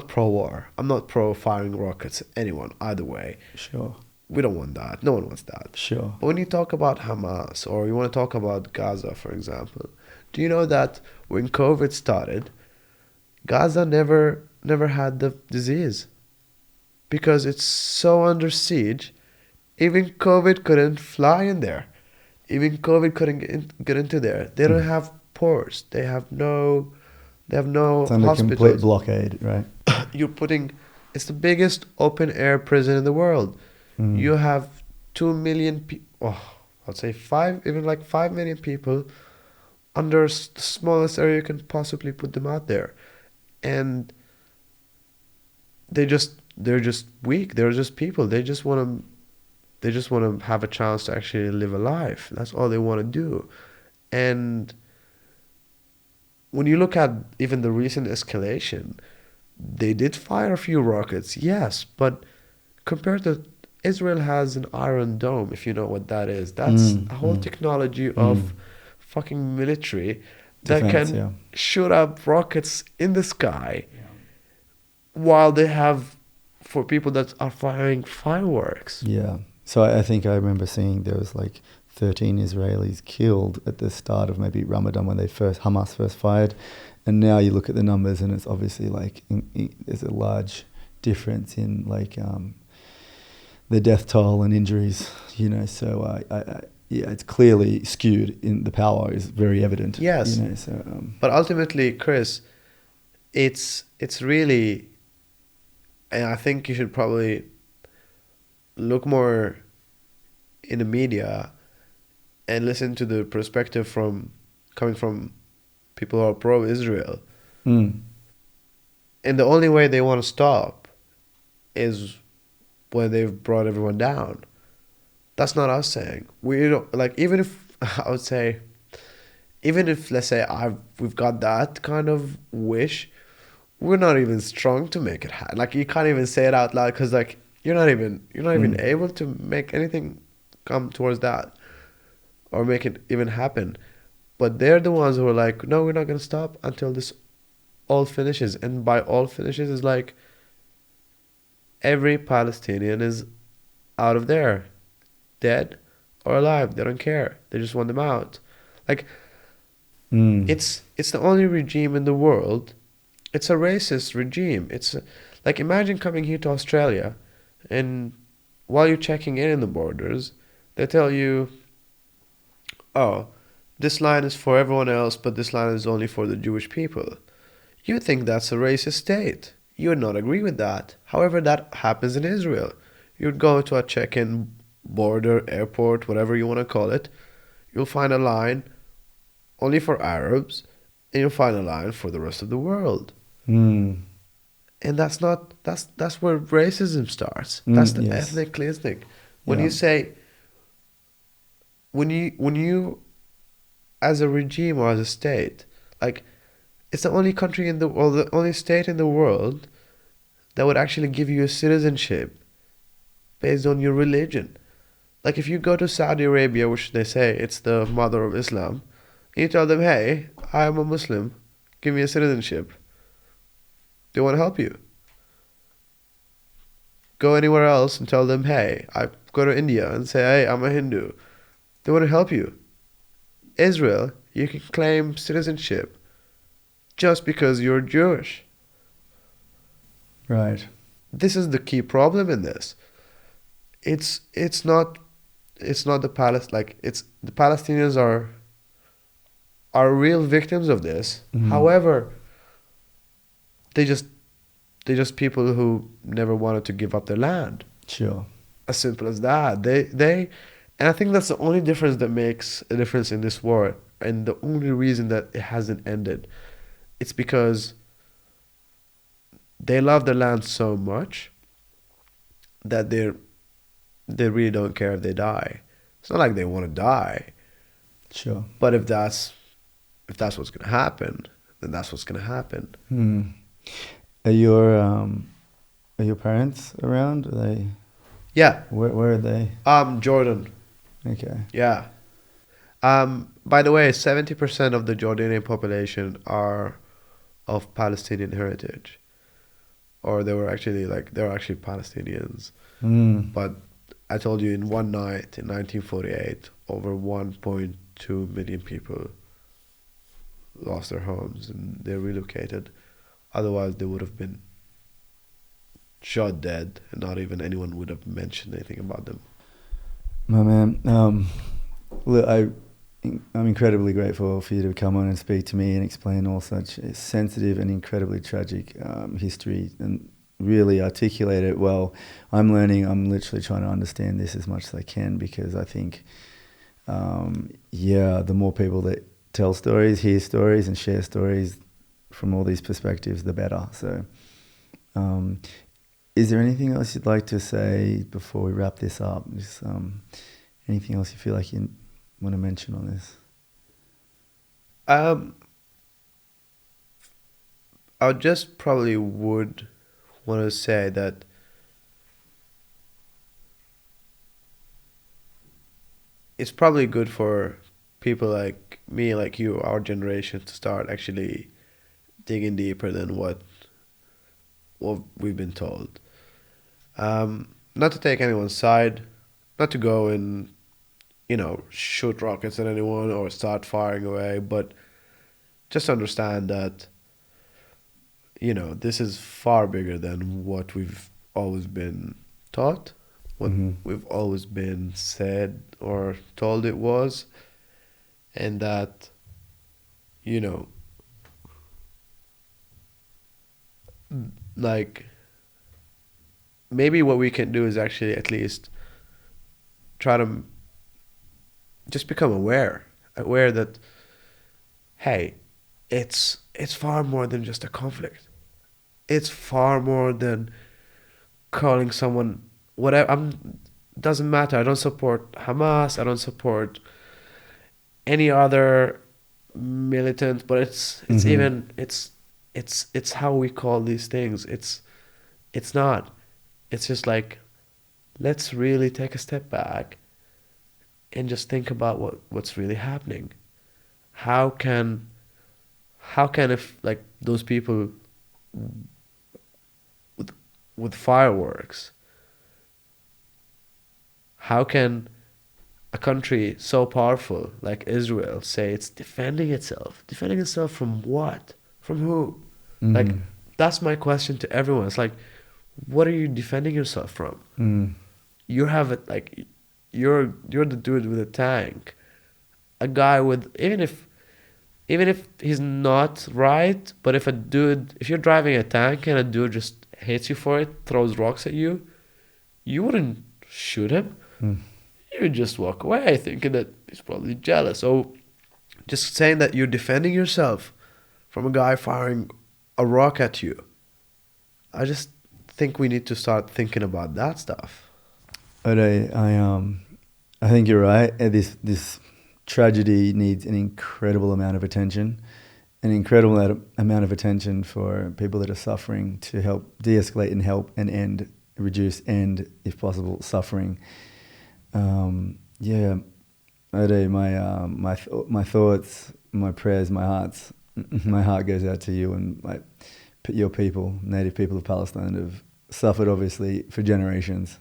pro-war. I'm not pro-firing rockets at anyone, either way. Sure. We don't want that. No one wants that. Sure. But when you talk about Hamas or you want to talk about Gaza, for example, do you know that when COVID started, Gaza never had the disease? Because it's so under siege, even COVID couldn't fly in there. Even COVID couldn't get into there. They don't have ports. They have no It's under hospitals. complete blockade, right? It's the biggest open air prison in the world. You have 2 million people, I'd say 5 million people under the smallest area you can possibly put them out there. And they're just weak. They're just people. They just want to have a chance to actually live a life. That's all they want to do. And when you look at even the recent escalation, they did fire a few rockets, yes, but compared to Israel has an Iron Dome, if you know what that is. That's a whole technology of fucking military that can shoot up rockets in the sky while they have for people that are firing fireworks. Yeah. So I think I remember seeing there was like 13 Israelis killed at the start of maybe Ramadan when Hamas first fired. And now you look at the numbers and it's obviously like there's a large difference in like the death toll and injuries, so it's clearly skewed. In the power is very evident. Yes, but ultimately, Chris, it's really And I think you should probably look more in the media and listen to the perspective coming from people who are pro-Israel. Mm. And the only way they want to stop is when they've brought everyone down. That's not us saying. We don't like, even if I would say, even if, let's say, we've got that kind of wish, we're not even strong to make it happen. Like, you can't even say it out loud, because like you're not even able to make anything come towards that or make it even happen. But they're the ones who are like, no, we're not gonna stop until this all finishes. And by all finishes is like every Palestinian is out of there, dead or alive. They don't care. They just want them out. Like, Mm. it's the only regime in the world. It's a racist regime. Like, imagine coming here to Australia, and while you're checking in the borders, they tell you, oh, this line is for everyone else, but this line is only for the Jewish people. You think that's a racist state. You would not agree with that. However, that happens in Israel. You'd go to a check-in border, airport, whatever you want to call it. You'll find a line only for Arabs, and you'll find a line for the rest of the world. Mm. And that's where racism starts. That's the Yes. ethnic cleansing. When Yeah. you say, when you as a regime or as a state, like, it's the only country in the world, the only state in the world that would actually give you a citizenship based on your religion. Like, if you go to Saudi Arabia, which they say it's the mother of Islam, and you tell them, hey, I am a Muslim, give me a citizenship, they want to help you. Go anywhere else and tell them, hey, I go to India and say, hey, I'm a Hindu, they want to help you. Israel, you can claim citizenship just because you're Jewish. Right. This is the key problem in this. It's not it's the Palestinians are real victims of this. However, they just people who never wanted to give up their land. Sure. As simple as that. And I think that's the only difference that makes a difference in this war, and the only reason that it hasn't ended. It's because they love their land so much that they really don't care if they die. It's not like they want to die, Sure. but if that's what's gonna happen, then that's what's gonna happen. Are your parents around? Are they? Yeah. Where are they? Jordan. Okay. Yeah. By the way, 70% of the Jordanian population are of Palestinian heritage, or they were actually Palestinians. But I told you, in one night in 1948, over 1.2 million people lost their homes and they relocated. Otherwise, they would have been shot dead, and not even anyone would have mentioned anything about them. My man, look, I'm incredibly grateful for you to come on and speak to me and explain all such sensitive and incredibly tragic history and really articulate it well. I'm literally trying to understand this as much as I can, because I think, the more people that tell stories, hear stories, and share stories from all these perspectives, the better. So, is there anything else you'd like to say before we wrap this up? Just anything else you feel like you want to mention on this? I just probably would want to say that it's probably good for people like me, like you, our generation, to start actually digging deeper than what we've been told. Not to take anyone's side, not to go and, shoot rockets at anyone or start firing away, but just understand that, this is far bigger than what we've always been taught, what we've always been said or told it was, and that, like, maybe what we can do is actually at least try to just become aware that, hey, it's far more than just a conflict. It's far more than calling someone whatever. Doesn't matter. I don't support Hamas. I don't support any other militant. But it's even it's how we call these things. It's not. It's just like, let's really take a step back and just think about what's really happening. How can if like those people with fireworks, how can a country so powerful like Israel say it's defending itself? Defending itself from what? From who? Like, that's my question to everyone. It's like, what are you defending yourself from? You have it like, you're the dude with a tank. A guy with, even if he's not right, but if you're driving a tank and a dude just hates you for it, throws rocks at you, you wouldn't shoot him. You would just walk away thinking that he's probably jealous. So just saying that you're defending yourself from a guy firing a rock at you, I just think we need to start thinking about that stuff. Odai, I think you're right. This tragedy needs an incredible amount of attention, an incredible amount of attention for people that are suffering, to help de-escalate and help and reduce, if possible, suffering. Yeah, Odai, my thoughts, my prayers, my heart goes out to you and your people, native people of Palestine, have suffered obviously for generations.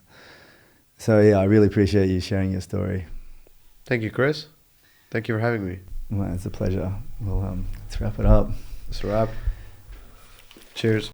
So yeah, I really appreciate you sharing your story. Thank you, Chris. Thank you for having me. Well, it's a pleasure. Well, let's wrap it up. It's a wrap. Cheers.